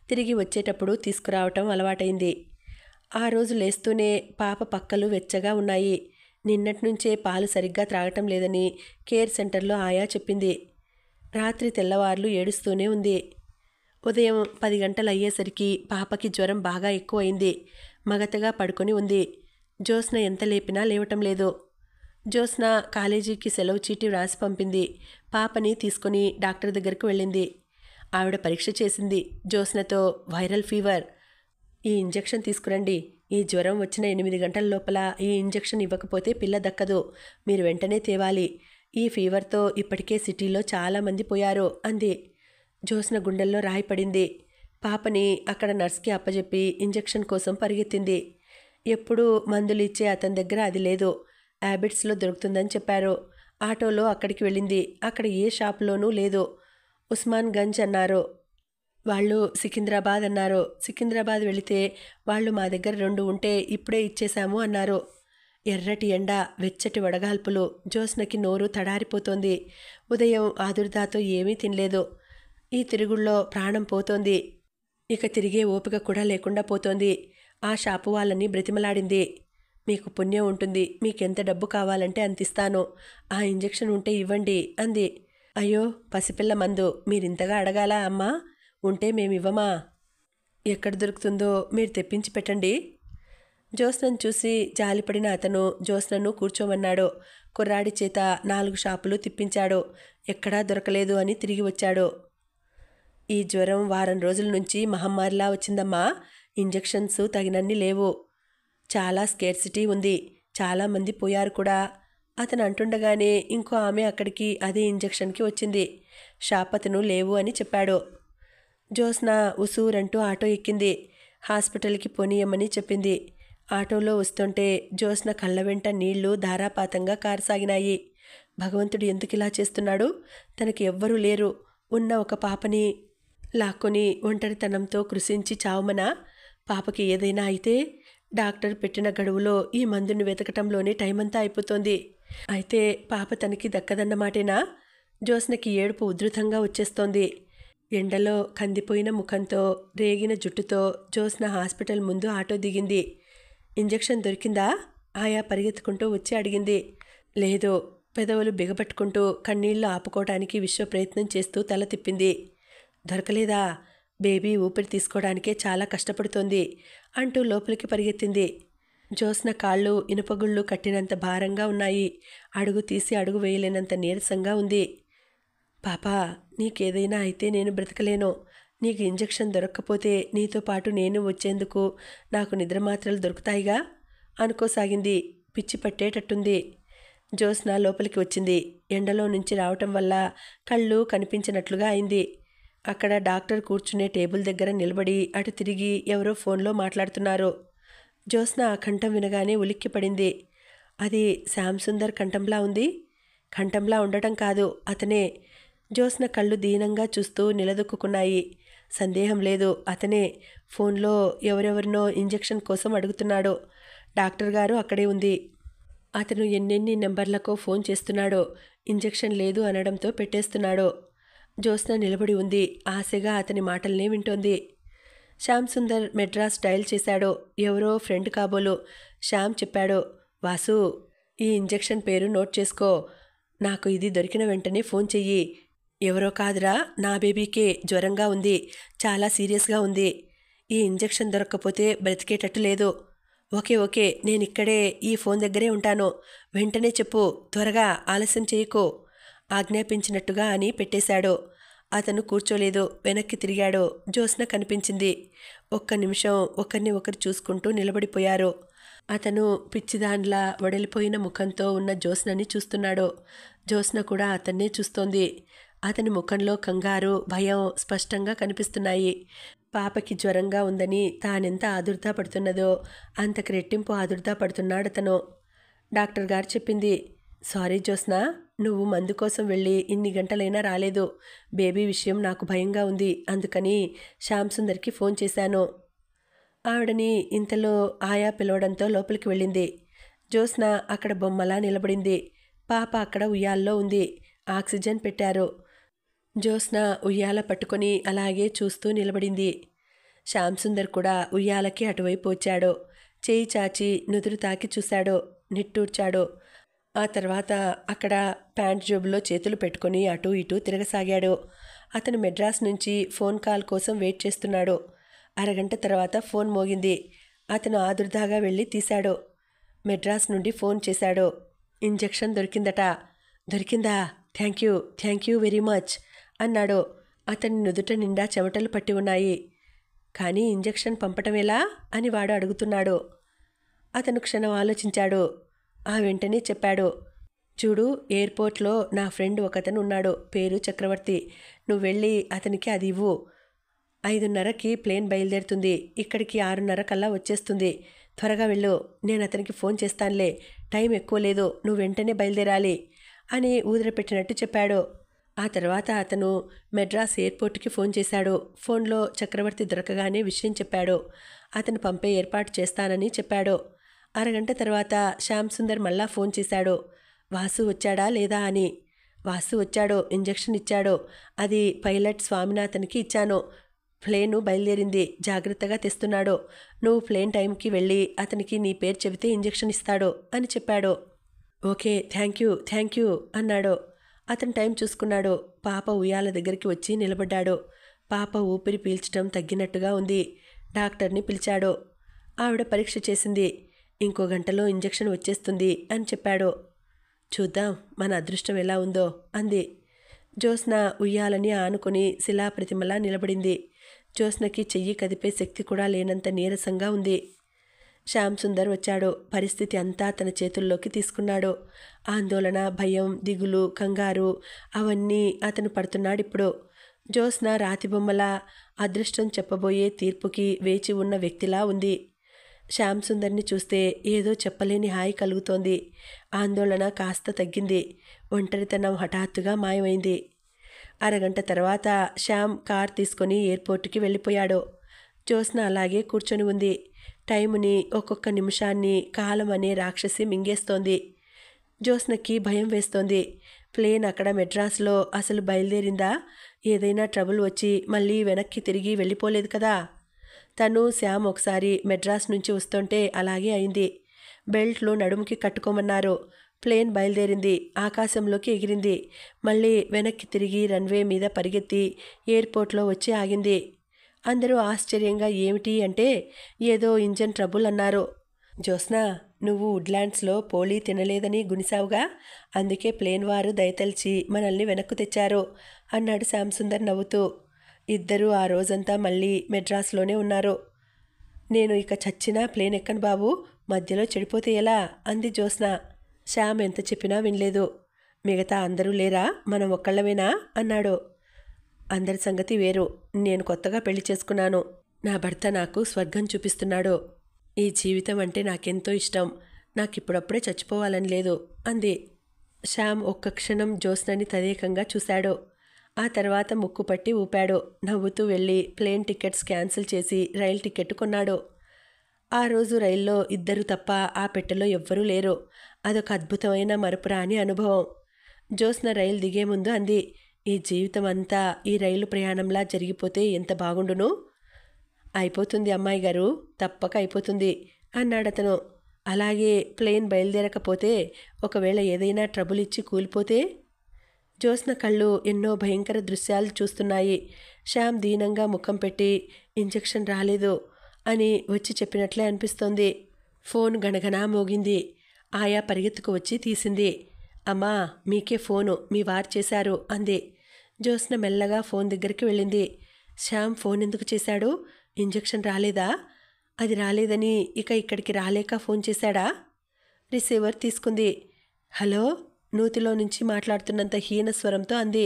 తిరిగి వచ్చేటప్పుడు తీసుకురావటం అలవాటైంది. ఆ రోజు లేస్తూనే పాప పక్కలు వెచ్చగా ఉన్నాయి. నిన్నట్నుంచే పాలు సరిగ్గా త్రాగటం లేదని కేర్ సెంటర్లో ఆయా చెప్పింది. రాత్రి తెల్లవార్లు ఏడుస్తూనే ఉంది. ఉదయం 10 గంటలు అయ్యేసరికి పాపకి జ్వరం బాగా ఎక్కువైంది. మగతగా పడుకొని ఉంది. జ్యోత్స్న ఎంత లేపినా లేవటం లేదు. జ్యోత్స్న కాలేజీకి సెలవు చీటీ వ్రాసి పంపింది. పాపని తీసుకుని డాక్టర్ దగ్గరకు వెళ్ళింది. ఆవిడ పరీక్ష చేసింది. జ్యోత్స్నతో వైరల్ ఫీవర్. ఈ ఇంజెక్షన్ తీసుకురండి. ఈ జ్వరం వచ్చిన 8 గంటల లోపల ఈ ఇంజెక్షన్ ఇవ్వకపోతే పిల్ల దక్కదు. మీరు వెంటనే తేవాలి. ఈ ఫీవర్తో ఇప్పటికే సిటీలో చాలామంది పోయారు అంది. జ్యోత్స్న గుండెల్లో రాయి పడింది. పాపని అక్కడ నర్స్కి అప్పజెప్పి ఇంజెక్షన్ కోసం పరిగెత్తింది. ఎప్పుడూ మందులు ఇచ్చే అతని దగ్గర అది లేదు. హ్యాబిట్స్లో దొరుకుతుందని చెప్పారు. ఆటోలో అక్కడికి వెళ్ళింది. అక్కడ ఏ షాపులోనూ లేదు. ఉస్మాన్ గంజ్ అన్నారు. వాళ్ళు సికింద్రాబాద్ అన్నారు. సికింద్రాబాద్ వెళితే వాళ్ళు మా దగ్గర 2 ఉంటే ఇప్పుడే ఇచ్చేశాము అన్నారు. ఎర్రటి ఎండ, వెచ్చటి వడగాల్పులు. జ్యోత్స్నకి నోరు తడారిపోతోంది. ఉదయం ఆదుర్దాతో ఏమీ తినలేదు. ఈ తిరుగుళ్ళో ప్రాణం పోతోంది. ఇక తిరిగే ఓపిక కూడా లేకుండా పోతోంది. ఆ షాపు వాళ్ళని బ్రతిమలాడింది. మీకు పుణ్యం ఉంటుంది. మీకెంత డబ్బు కావాలంటే అంత ఇస్తాను. ఆ ఇంజెక్షన్ ఉంటే ఇవ్వండి అంది. అయ్యో, పసిపిల్ల మందు మీరింతగా అడగాలా అమ్మా? ఉంటే మేమివ్వమా? ఎక్కడ దొరుకుతుందో మీరు తెప్పించి పెట్టండి. జ్యోత్స్నను చూసి జాలిపడిన అతను జ్యోత్స్నను కూర్చోమన్నాడు. కుర్రాడి చేత 4 షాపులు తిప్పించాడు. ఎక్కడా దొరకలేదు అని తిరిగి వచ్చాడు. ఈ జ్వరం వారం రోజుల నుంచి మహమ్మారిలా వచ్చిందమ్మా. ఇంజెక్షన్స్ తగినన్ని లేవు. చాలా స్కేర్సిటీ ఉంది. చాలామంది పోయారు కూడా. అతను అంటుండగానే ఇంకో ఆమె అక్కడికి అదే ఇంజెక్షన్కి వచ్చింది. షాపతను లేవు అని చెప్పాడు. జ్యోత్స్న ఉసూరంటూ ఆటో ఎక్కింది. హాస్పిటల్కి పోనీయమని చెప్పింది. ఆటోలో వస్తుంటే జ్యోత్స్న కళ్ళ వెంట నీళ్లు ధారాపాతంగా కారసాగినాయి. భగవంతుడు ఎందుకిలా చేస్తున్నాడు? తనకి ఎవ్వరూ లేరు. ఉన్న ఒక పాపని లాక్కొని ఒంటరితనంతో కృషించి చావమనా? పాపకి ఏదైనా అయితే? డాక్టర్ పెట్టిన గడువులో ఈ మందుని వెతకటంలోనే టైమంతా అయిపోతోంది. అయితే పాప తనకి దక్కదన్నమాటేనా? జ్యోత్స్నకి ఏడుపు ఉధృతంగా వచ్చేస్తోంది. ఎండలో కందిపోయిన ముఖంతో రేగిన జుట్టుతో జ్యోత్స్న హాస్పిటల్ ముందు ఆటో దిగింది. ఇంజెక్షన్ దొరికిందా? ఆయా పరిగెత్తుకుంటూ వచ్చి అడిగింది. లేదు. పెదవులు బిగపట్టుకుంటూ కన్నీళ్లు ఆపుకోవడానికి విశ్వ ప్రయత్నం చేస్తూ తల తిప్పింది. దొరకలేదా? బేబీ ఊపిరి తీసుకోవడానికే చాలా కష్టపడుతోంది అంటూ లోపలికి పరిగెత్తింది. జ్యోత్స్న కాళ్ళు ఇనుపగుళ్ళు కట్టినంత భారంగా ఉన్నాయి. అడుగు తీసి అడుగు వేయలేనంత నీరసంగా ఉంది. పాపా, నీకేదైనా అయితే నేను బ్రతకలేను. నీకు ఇంజెక్షన్ దొరక్కపోతే నీతో పాటు నేను వచ్చేందుకు నాకు నిద్రమాత్రలు దొరుకుతాయిగా అనుకోసాగింది. పిచ్చి పట్టేటట్టుంది. జ్యోత్స్న లోపలికి వచ్చింది. ఎండలో నుంచి రావటం వల్ల కళ్ళు కనిపించినట్లుగా అయింది. అక్కడ డాక్టర్ కూర్చునే టేబుల్ దగ్గర నిలబడి అటు తిరిగి ఎవరో ఫోన్లో మాట్లాడుతున్నారు. జ్యోత్స్న ఆ కంఠం వినగానే ఉలిక్కిపడింది. అది శ్యామ్ సుందర్ కంఠంలా ఉంది. కంఠంలా ఉండటం కాదు, అతనే. జ్యోత్స్న కళ్ళు దీనంగా చూస్తూ నిలదొక్కున్నాయి. సందేహం లేదు, అతనే. ఫోన్లో ఎవరెవరినో ఇంజెక్షన్ కోసం అడుగుతున్నాడు. డాక్టర్ గారు అక్కడే ఉంది. అతను ఎన్నెన్ని నెంబర్లకో ఫోన్ చేస్తున్నాడో. ఇంజెక్షన్ లేదు అనడంతో పెట్టేస్తున్నాడు. జ్యోత్స్న నిలబడి ఉంది. ఆశగా అతని మాటల్నే వింటోంది. శ్యామ్ సుందర్ మెడ్రాస్ డయల్ చేశాడు. ఎవరో ఫ్రెండ్ కాబోలు. శ్యామ్ చెప్పాడు, వాసు, ఈ ఇంజెక్షన్ పేరు నోట్ చేసుకో. నాకు ఇది దొరికిన వెంటనే ఫోన్ చెయ్యి. ఎవరో కాదురా, నా బేబీకే జ్వరంగా ఉంది. చాలా సీరియస్గా ఉంది. ఈ ఇంజెక్షన్ దొరక్కపోతే బ్రతికేటట్టు లేదు. ఓకే ఓకే, నేనిక్కడే ఈ ఫోన్ దగ్గరే ఉంటాను. వెంటనే చెప్పు, త్వరగా, ఆలస్యం చేయకు ఆజ్ఞాపించినట్టుగా అని పెట్టేశాడు. అతను కూర్చోలేదు. వెనక్కి తిరిగాడు. జ్యోత్స్న కనిపించింది. ఒక్క నిమిషం ఒకరిని ఒకరు చూసుకుంటూ నిలబడిపోయారు. అతను పిచ్చిదాన్లా వడలిపోయిన ముఖంతో ఉన్న జ్యోత్స్నని చూస్తున్నాడు. జ్యోత్స్న కూడా అతన్నే చూస్తోంది. అతని ముఖంలో కంగారు, భయం స్పష్టంగా కనిపిస్తున్నాయి. పాపకి జ్వరంగా ఉందని తానెంత ఆదుర్దా పడుతున్నదో అంతకు రెట్టింపు ఆదుర్దా పడుతున్నాడతను. డాక్టర్ గారు చెప్పింది, సారీ జ్యోత్స్న, నువ్వు మందు కోసం వెళ్ళి ఇన్ని గంటలైనా రాలేదు. బేబీ విషయం నాకు భయంగా ఉంది. అందుకని శ్యామ్ సుందర్కి ఫోన్ చేశాను. ఆవిడని ఇంతలో ఆయా పిలవడంతో లోపలికి వెళ్ళింది. జ్యోత్స్న అక్కడ బొమ్మలా నిలబడింది. పాప అక్కడ ఉయ్యాల్లో ఉంది. ఆక్సిజన్ పెట్టారు. జ్యోత్స్న ఉయ్యాల పట్టుకొని అలాగే చూస్తూ నిలబడింది. శ్యామ్ సుందర్ కూడా ఉయ్యాలకి అటువైపు వచ్చాడు. చేయి చాచి నుదురు తాకి చూశాడు. నిట్టూర్చాడు. ఆ తర్వాత అక్కడ ప్యాంట్ జేబులో చేతులు పెట్టుకొని అటూ ఇటూ తిరగసాగాడు. అతను మెడ్రాస్ నుంచి ఫోన్ కాల్ కోసం వెయిట్ చేస్తున్నాడు. అరగంట తర్వాత ఫోన్ మోగింది. అతను ఆదుర్దాగా వెళ్ళి తీశాడు. మెడ్రాస్ నుండి ఫోన్ చేశాడు. ఇంజెక్షన్ దొరికిందట. దొరికిందా? థ్యాంక్ యూ వెరీ మచ్ అన్నాడు. అతని నుదుట నిండా చెమటలు పట్టి ఉన్నాయి. కానీ ఇంజెక్షన్ పంపటం ఎలా అని వాడు అడుగుతున్నాడు. అతను క్షణం ఆలోచించాడు. ఆ వెంటనే చెప్పాడు, చూడు, ఎయిర్పోర్ట్లో నా ఫ్రెండ్ ఒకతను ఉన్నాడు. పేరు చక్రవర్తి. నువ్వు వెళ్ళి అతనికి అది ఇవ్వు. 5:30కి ప్లేన్ బయలుదేరుతుంది. ఇక్కడికి 6:30 కల్లా వచ్చేస్తుంది. త్వరగా వెళ్ళు. నేను అతనికి ఫోన్ చేస్తానులే. టైం ఎక్కువ లేదు. నువ్వు వెంటనే బయలుదేరాలి అని ఊదరపెట్టినట్టు చెప్పాడు. ఆ తర్వాత అతను మెడ్రాస్ ఎయిర్పోర్ట్కి ఫోన్ చేశాడు. ఫోన్లో చక్రవర్తి దొరకగానే విషయం చెప్పాడు. అతను పంపే ఏర్పాటు చేస్తానని చెప్పాడు. అరగంట తర్వాత శ్యామ్ సుందర్ మళ్ళా ఫోన్ చేశాడు. వాసు వచ్చాడా లేదా అని. వాసు వచ్చాడు. ఇంజెక్షన్ ఇచ్చాడు. అది పైలట్ స్వామినాథన్కి ఇచ్చాను. ప్లేను బయలుదేరింది. జాగ్రత్తగా తెస్తున్నాడు. నువ్వు ప్లేన్ టైంకి వెళ్ళి అతనికి నీ పేరు చెబితే ఇంజెక్షన్ ఇస్తాడు అని చెప్పాడు. ఓకే, థ్యాంక్ యూ అన్నాడు. అతను టైం చూసుకున్నాడు. పాప ఉయ్యాల దగ్గరికి వచ్చి నిలబడ్డాడు. పాప ఊపిరి పీల్చడం తగ్గినట్టుగా ఉంది. డాక్టర్ని పిలిచాడు. ఆవిడ పరీక్ష చేసింది. ఇంకో గంటలో ఇంజెక్షన్ వచ్చేస్తుంది అని చెప్పాడు. చూద్దాం మన అదృష్టం ఎలా ఉందో అంది. జ్యోత్స్న ఉయ్యాలని ఆనుకుని శిలాప్రతిమలా నిలబడింది. జ్యోత్స్నకి చెయ్యి కదిపే శక్తి కూడా లేనంత నీరసంగా ఉంది. శ్యామ్ సుందర్ వచ్చాడు. పరిస్థితి అంతా తన చేతుల్లోకి తీసుకున్నాడు. ఆందోళన, భయం, దిగులు, కంగారు అవన్నీ అతను పడుతున్నాడిప్పుడు. జ్యోత్స్న రాతిబొమ్మలా అదృష్టం చెప్పబోయే తీర్పుకి వేచి ఉన్న వ్యక్తిలా ఉంది. శ్యామ్ సుందర్ని చూస్తే ఏదో చెప్పలేని హాయి కలుగుతోంది. ఆందోళన కాస్త తగ్గింది. ఒంటరితనం హఠాత్తుగా మాయమైంది. అరగంట తర్వాత శ్యామ్ కార్ తీసుకొని ఎయిర్పోర్ట్కి వెళ్ళిపోయాడు. జ్యోత్స్న అలాగే కూర్చొని ఉంది. టైముని, ఒక్కొక్క నిమిషాన్ని కాలం అనే రాక్షసి మింగేస్తోంది. జ్యోత్స్నకి భయం వేస్తోంది. ప్లేన్ అక్కడ మెడ్రాస్లో అసలు బయలుదేరిందా? ఏదైనా ట్రబుల్ వచ్చి మళ్ళీ వెనక్కి తిరిగి వెళ్ళిపోలేదు కదా? తను, శ్యామ్ ఒకసారి మెడ్రాస్ నుంచి వస్తుంటే అలాగే అయింది. బెల్ట్లు నడుముకి కట్టుకోమన్నారు. ప్లేన్ బయలుదేరింది. ఆకాశంలోకి ఎగిరింది. మళ్ళీ వెనక్కి తిరిగి రన్వే మీద పరిగెత్తి ఎయిర్పోర్ట్లో వచ్చి ఆగింది. అందరూ ఆశ్చర్యంగా ఏమిటి అంటే ఏదో ఇంజన్ ట్రబుల్ అన్నారు. జ్యోత్స్న, నువ్వు వుడ్లాండ్స్లో పోళీ తినలేదని గునిసావుగా, అందుకే ప్లేన్ వారు దయతలిచి మనల్ని వెనక్కు తెచ్చారు అన్నాడు శ్యామ్ సుందర్ నవ్వుతూ. ఇద్దరూ ఆ రోజంతా మళ్ళీ మెడ్రాస్లోనే ఉన్నారు. నేను ఇక చచ్చినా ప్లేన్ ఎక్కను బాబు, మధ్యలో చెడిపోతే ఎలా అంది జ్యోత్స్న. శ్యామ్ ఎంత చెప్పినా వినలేదు. మిగతా అందరూ లేరా, మనం ఒక్కళ్ళమేనా అన్నాడు. అందరి సంగతి వేరు. నేను కొత్తగా పెళ్లి చేసుకున్నాను. నా భర్త నాకు స్వర్గం చూపిస్తున్నాడు. ఈ జీవితం అంటే నాకెంతో ఇష్టం. నాకిప్పుడప్పుడే చచ్చిపోవాలని లేదు అంది. శ్యామ్ ఒక్క క్షణం జ్యోత్స్నని తదేకంగా చూశాడు. ఆ తర్వాత ముక్కు పట్టి ఊపాడు. నవ్వుతూ వెళ్ళి ప్లేన్ టికెట్స్ క్యాన్సిల్ చేసి రైలు టికెట్ కొన్నాడు. ఆ రోజు రైల్లో ఇద్దరు తప్ప ఆ పెట్టెలో ఎవ్వరూ లేరు. అదొక అద్భుతమైన మరపురాని అనుభవం. జ్యోత్స్న రైలు దిగే ముందు అంది, ఈ జీవితం అంతా ఈ రైలు ప్రయాణంలా జరిగిపోతే ఎంత బాగుండును. అయిపోతుంది అమ్మాయి గారు, తప్పక అయిపోతుంది అన్నాడతను. అలాగే ప్లేన్ బయలుదేరకపోతే, ఒకవేళ ఏదైనా ట్రబుల్ ఇచ్చి కూలిపోతే? జ్యోత్స్న కళ్ళు ఎన్నో భయంకర దృశ్యాలు చూస్తున్నాయి. శ్యామ్ దీనంగా ముఖం పెట్టి ఇంజెక్షన్ రాలేదు అని వచ్చి చెప్పినట్లే అనిపిస్తోంది. ఫోన్ గణగణా మోగింది. ఆయా పరిగెత్తుకు వచ్చి తీసింది. అమ్మా, మీకే ఫోను, మీ వారు చేశారు అంది. జ్యోత్స్న మెల్లగా ఫోన్ దగ్గరికి వెళ్ళింది. శ్యామ్ ఫోన్ ఎందుకు చేశాడు? ఇంజెక్షన్ రాలేదా? అది రాలేదని ఇక ఇక్కడికి రాలేక ఫోన్ చేశాడా? రిసీవర్ తీసుకుంది. హలో, నూతిలో నుంచి మాట్లాడుతున్నంత హీన స్వరంతో అంది.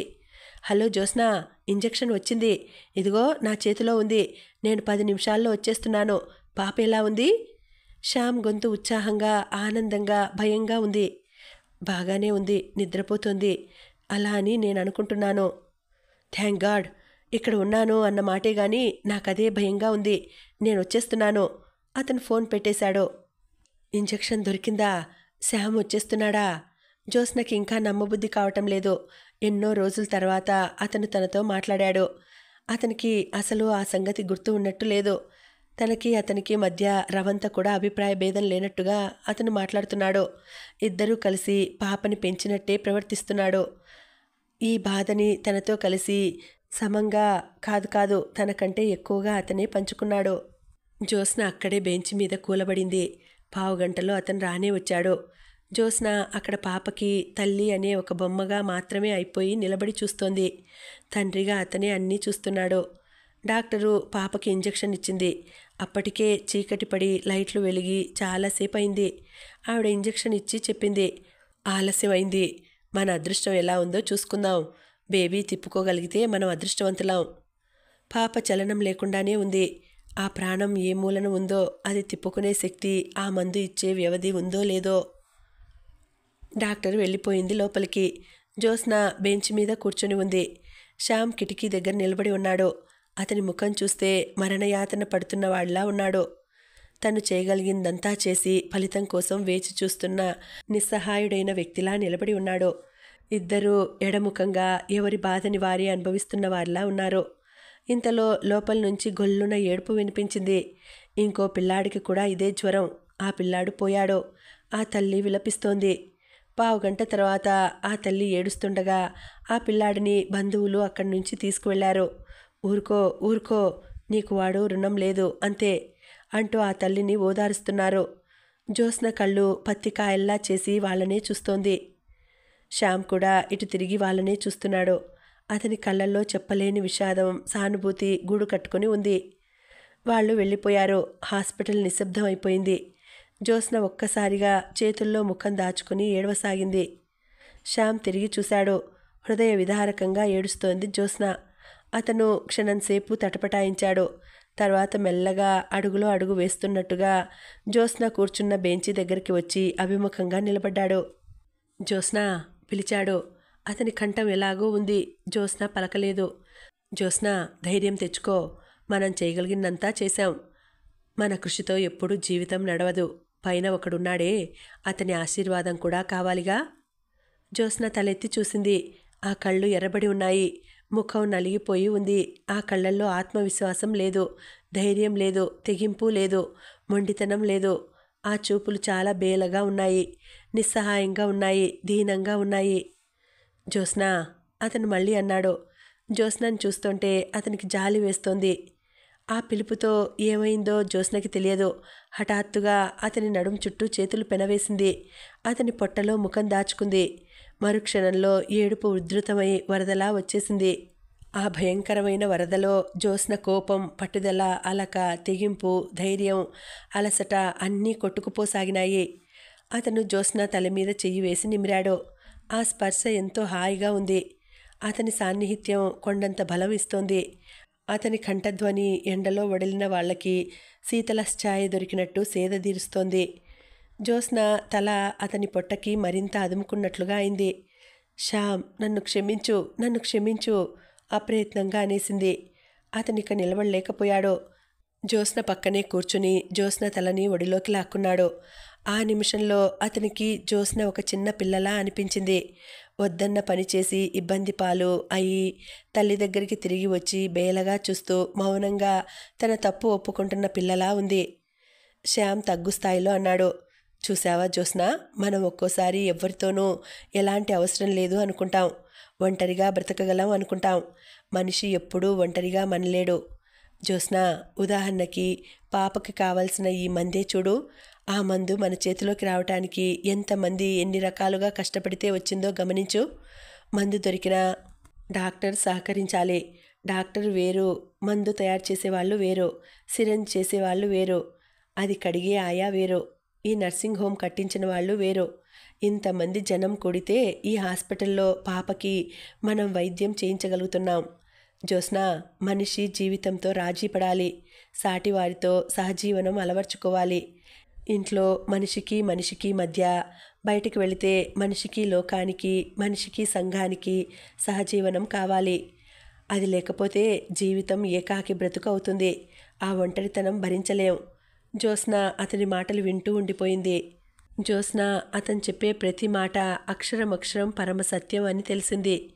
హలో జ్యోత్స్న, ఇంజెక్షన్ వచ్చింది. ఇదిగో నా చేతిలో ఉంది. నేను 10 నిమిషాల్లో వచ్చేస్తున్నాను. పాప ఎలా ఉంది? శ్యామ్ గొంతు ఉత్సాహంగా, ఆనందంగా, భయంగా ఉంది. బాగానే ఉంది, నిద్రపోతోంది. అలా అని నేను అనుకుంటున్నాను. థ్యాంక్ గాడ్, ఇక్కడ ఉన్నాను అన్న మాటే గాని నాకదే భయంగా ఉంది. నేను వచ్చేస్తున్నాను. అతను ఫోన్ పెట్టేశాడు. ఇంజెక్షన్ దొరికిందా? శ్యామ్ వచ్చేస్తున్నాడా? జ్యోత్స్నకి ఇంకా నమ్మబుద్ధి కావటం లేదు. ఎన్నో రోజుల తర్వాత అతను తనతో మాట్లాడాడు. అతనికి అసలు ఆ సంగతి గుర్తు ఉన్నట్టు లేదు. తనకి అతనికి మధ్య రవంత కూడా అభిప్రాయ భేదం లేనట్టుగా అతను మాట్లాడుతున్నాడు. ఇద్దరూ కలిసి పాపని పెంచినట్టే ప్రవర్తిస్తున్నాడు. ఈ బాధని తనతో కలిసి సమంగా కాదు తనకంటే ఎక్కువగా అతనే పంచుకున్నాడు. జ్యోత్స్న అక్కడే బెంచ్ మీద కూలబడింది. పావుగంటలో అతను రానే వచ్చాడు. జ్యోత్స్న అక్కడ పాపకి తల్లి అనే ఒక బొమ్మగా మాత్రమే అయిపోయి నిలబడి చూస్తోంది. తండ్రిగా అతనే అన్నీ చూస్తున్నాడు. డాక్టరు పాపకి ఇంజెక్షన్ ఇచ్చింది. అప్పటికే చీకటి పడి లైట్లు వెలిగి చాలాసేపు అయింది. ఆవిడ ఇంజెక్షన్ ఇచ్చి చెప్పింది, ఆలస్యమైంది. మన అదృష్టం ఎలా ఉందో చూసుకుందాం. బేబీ తిప్పుకోగలిగితే మనం అదృష్టవంతులాం. పాప చలనం లేకుండానే ఉంది. ఆ ప్రాణం ఏ మూలన ఉందో, అది తిప్పుకునే శక్తి, ఆ మందు ఇచ్చే వ్యవధి ఉందో లేదో. డాక్టర్ వెళ్ళిపోయింది లోపలికి. జ్యోత్స్న బెంచ్ మీద కూర్చొని ఉంది. శ్యామ్ కిటికీ దగ్గర నిలబడి ఉన్నాడు. అతని ముఖం చూస్తే మరణయాతన పడుతున్నవాడిలా ఉన్నాడు. తను చేయగలిగిందంతా చేసి ఫలితం కోసం వేచి చూస్తున్న నిస్సహాయుడైన వ్యక్తిలా నిలబడి ఉన్నాడు. ఇద్దరూ ఎడముఖంగా ఎవరి బాధని వారి అనుభవిస్తున్న వారిలా ఉన్నారు. ఇంతలో లోపల నుంచి గొల్లున ఏడుపు వినిపించింది. ఇంకో పిల్లాడికి కూడా ఇదే జ్వరం. ఆ పిల్లాడు పోయాడు. ఆ తల్లి విలపిస్తోంది. పావుగంట తర్వాత ఆ తల్లి ఏడుస్తుండగా ఆ పిల్లాడిని బంధువులు అక్కడి నుంచి తీసుకువెళ్లారు. ఊరుకో, నీకు వాడు రుణం లేదు అంతే అంటూ ఆ తల్లిని ఓదారుస్తున్నారు. జ్యోత్స్న కళ్ళు పత్తికాయల్లా చేసి వాళ్ళనే చూస్తోంది. శ్యామ్ కూడా ఇటు తిరిగి వాళ్ళనే చూస్తున్నాడు. అతని కళ్ళల్లో చెప్పలేని విషాదం, సానుభూతి గూడు కట్టుకుని ఉంది. వాళ్ళు వెళ్ళిపోయారు. హాస్పిటల్ నిశ్శబ్దం అయిపోయింది. జ్యోత్స్న ఒక్కసారిగా చేతుల్లో ముఖం దాచుకుని ఏడవసాగింది. శ్యామ్ తిరిగి చూశాడు. హృదయ విదారకంగా ఏడుస్తోంది జ్యోత్స్న. అతను క్షణంసేపు తటపటాయించాడు. తర్వాత మెల్లగా అడుగులో అడుగు వేస్తున్నట్టుగా జ్యోత్స్న కూర్చున్న బెంచి దగ్గరికి వచ్చి అభిముఖంగా నిలబడ్డాడు. జ్యోత్స్న పిలిచాడు. అతని కంఠం ఎలాగో ఉంది. జ్యోత్స్న పలకలేదు. జ్యోత్స్న, ధైర్యం తెచ్చుకో. మనం చేయగలిగినంతా చేశాం. మన కృషితో ఎప్పుడూ జీవితం నడవదు. పైన ఒకడున్నాడే, అతని ఆశీర్వాదం కూడా కావాలిగా. జ్యోత్స్న తలెత్తి చూసింది. ఆ కళ్ళు ఎర్రబడి ఉన్నాయి. ముఖం నలిగిపోయి ఉంది. ఆ కళ్ళల్లో ఆత్మవిశ్వాసం లేదు, ధైర్యం లేదు, తెగింపు లేదు, మొండితనం లేదు. ఆ చూపులు చాలా బేలగా ఉన్నాయి, నిస్సహాయంగా ఉన్నాయి, దీనంగా ఉన్నాయి. జ్యోత్స్న, అతను మళ్ళీ అన్నాడు. జ్యోత్స్నను చూస్తుంటే అతనికి జాలి వేస్తోంది. ఆ పిలుపుతో ఏమైందో జ్యోత్స్నకి తెలియదు. హఠాత్తుగా అతని నడుం చుట్టూ చేతులు పెనవేసింది. అతని పొట్టలో ముఖం దాచుకుంది. మరుక్షణంలో ఏడుపు ఉధృతమై వరదలా వచ్చేసింది. ఆ భయంకరమైన వరదలో జ్యోత్స్న కోపం, పట్టుదల, అలక, తెగింపు, ధైర్యం, అలసట అన్నీ కొట్టుకుపోసాగినాయి. అతను జ్యోత్స్న తల మీద చెయ్యి వేసి నిమిరాడు. ఆ స్పర్శ ఎంతో హాయిగా ఉంది. అతని సాన్నిహిత్యం కొండంత బలం ఇస్తోంది. అతని కంఠధ్వని ఎండలో వడిలిన వాళ్ళకి శీతల ఛాయ దొరికినట్టు సేదతీరుస్తోంది. జ్యోత్స్న తల అతని పొట్టకి మరింత అదుముకున్నట్లుగా అయింది. శ్యామ్, నన్ను క్షమించు, నన్ను క్షమించు అప్రయత్నంగా అనేసింది. అతనిక నిలబడలేకపోయాడు. జ్యోత్స్న పక్కనే కూర్చుని జ్యోత్స్న తలని ఒడిలోకి లాక్కున్నాడు. ఆ నిమిషంలో అతనికి జ్యోత్స్న ఒక చిన్న పిల్లలా అనిపించింది. వద్దన్న పని చేసి ఇబ్బంది పాలు అయి తల్లి దగ్గరికి తిరిగి వచ్చి బేలగా చూస్తూ మౌనంగా తన తప్పు ఒప్పుకుంటున్న పిల్లలా ఉంది. శ్యామ్ తగ్గు స్థాయిలో అన్నాడు. చూసావా జ్యోత్స్న, మనం ఒక్కోసారి ఎవ్వరితోనూ ఎలాంటి అవసరం లేదు అనుకుంటాం. ఒంటరిగా బ్రతకగలం అనుకుంటాం. మనిషి ఎప్పుడూ ఒంటరిగా మనలేడు. జ్యోత్స్న, ఉదాహరణకి పాపకి కావలసిన ఈ మందే చూడు. ఆ మందు మన చేతిలోకి రావటానికి ఎంతమంది ఎన్ని రకాలుగా కష్టపడితే వచ్చిందో గమనించు. మందు దొరికినా డాక్టర్ సహకరించాలి. డాక్టర్ వేరు, మందు తయారు చేసేవాళ్ళు వేరు, సిరంజ్ చేసేవాళ్ళు వేరు, అది కడిగే ఆయా వేరు, ఈ నర్సింగ్ హోమ్ కట్టించిన వాళ్ళు వేరు. ఇంతమంది జనం కూడితే ఈ హాస్పిటల్లో పాపకి మనం వైద్యం చేయించగలుగుతున్నాం. జ్యోత్స్న, మనిషి జీవితంతో రాజీ పడాలి. సాటివారితో సహజీవనం అలవర్చుకోవాలి. ఇంట్లో మనిషికి మనిషికి మధ్య, బయటికి వెళితే మనిషికి లోకానికి, మనిషికి సంఘానికి సహజీవనం కావాలి. అది లేకపోతే జీవితం ఏకాకి బ్రతుకు అవుతుంది. ఆ ఒంటరితనం భరించలేం. జ్యోత్స్న అతని మాటలు వింటూ ఉండిపోయింది. జ్యోత్స్న అతను చెప్పే ప్రతి మాట అక్షరం పరమసత్యం అని తెలిసింది.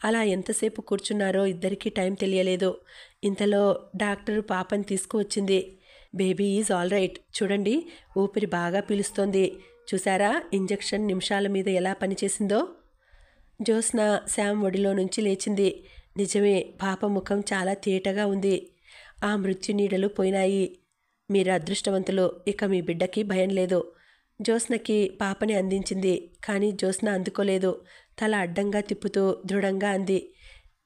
అలా ఎంతసేపు కూర్చున్నారో ఇద్దరికీ టైం తెలియలేదు. ఇంతలో డాక్టరు పాపని తీసుకువచ్చింది. Baby is all right. చూడండి, ఊపిరి బాగా పీలుస్తోంది. చూసారా ఇంజెక్షన్ నిమిషాల మీద ఎలా పనిచేసిందో. జ్యోత్స్న శ్యామ్ ఒడిలో నుంచి లేచింది. నిజమే, పాప ముఖం చాలా తేటగా ఉంది. ఆ మృత్యు నీడలు పోయినాయి. మీరు అదృష్టవంతులు. ఇక మీ బిడ్డకి భయం లేదు. జ్యోత్స్నకి పాపని అందించింది. కానీ జ్యోత్స్న అందుకోలేదు. తల అడ్డంగా తిప్పుతూ దృఢంగా అంది.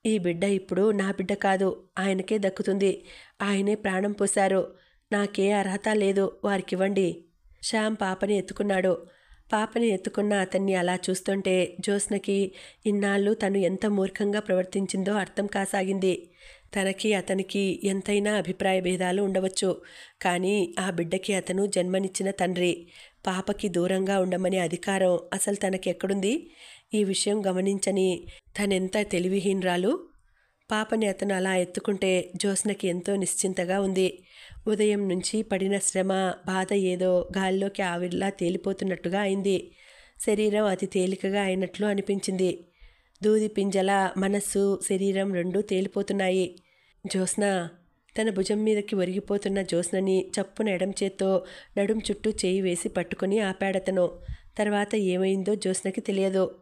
ఈ బిడ్డ ఇప్పుడు నా బిడ్డ కాదు, ఆయనకే దక్కుతుంది. ఆయనే ప్రాణం పోశారు. నాకే అర్హత లేదు, వారికివ్వండి. శ్యామ్ పాపని ఎత్తుకున్నాడు. పాపని ఎత్తుకున్న అతన్ని అలా చూస్తుంటే జ్యోత్స్నకి ఇన్నాళ్ళు తను ఎంత మూర్ఖంగా ప్రవర్తించిందో అర్థం కాసాగింది. తనకి అతనికి ఎంతైనా అభిప్రాయ భేదాలు ఉండవచ్చు. కానీ ఆ బిడ్డకి అతను జన్మనిచ్చిన తండ్రి. పాపకి దూరంగా ఉండమనే అధికారం అసలు తనకి ఎక్కడుంది? ఈ విషయం గమనించని తనెంత తెలివిహీనరాలు. పాపని అతను అలా ఎత్తుకుంటే జ్యోత్స్నకి ఎంతో నిశ్చింతగా ఉంది. ఉదయం నుంచి పడిన శ్రమ, బాధ ఏదో గాలిలోకి ఆవిరిలా తేలిపోతున్నట్టుగా అయింది. శరీరం అతి తేలికగా అయినట్లు అనిపించింది. దూది పింజల మనస్సు, శరీరం రెండూ తేలిపోతున్నాయి. జ్యోత్స్న, తన భుజం మీదకి ఒరిగిపోతున్న జ్యోత్స్నని చప్పున ఎడం చేత్తో నడుం చుట్టూ చేయి వేసి పట్టుకుని ఆపాడతను. తర్వాత ఏమైందో జ్యోత్స్నకి తెలియదు.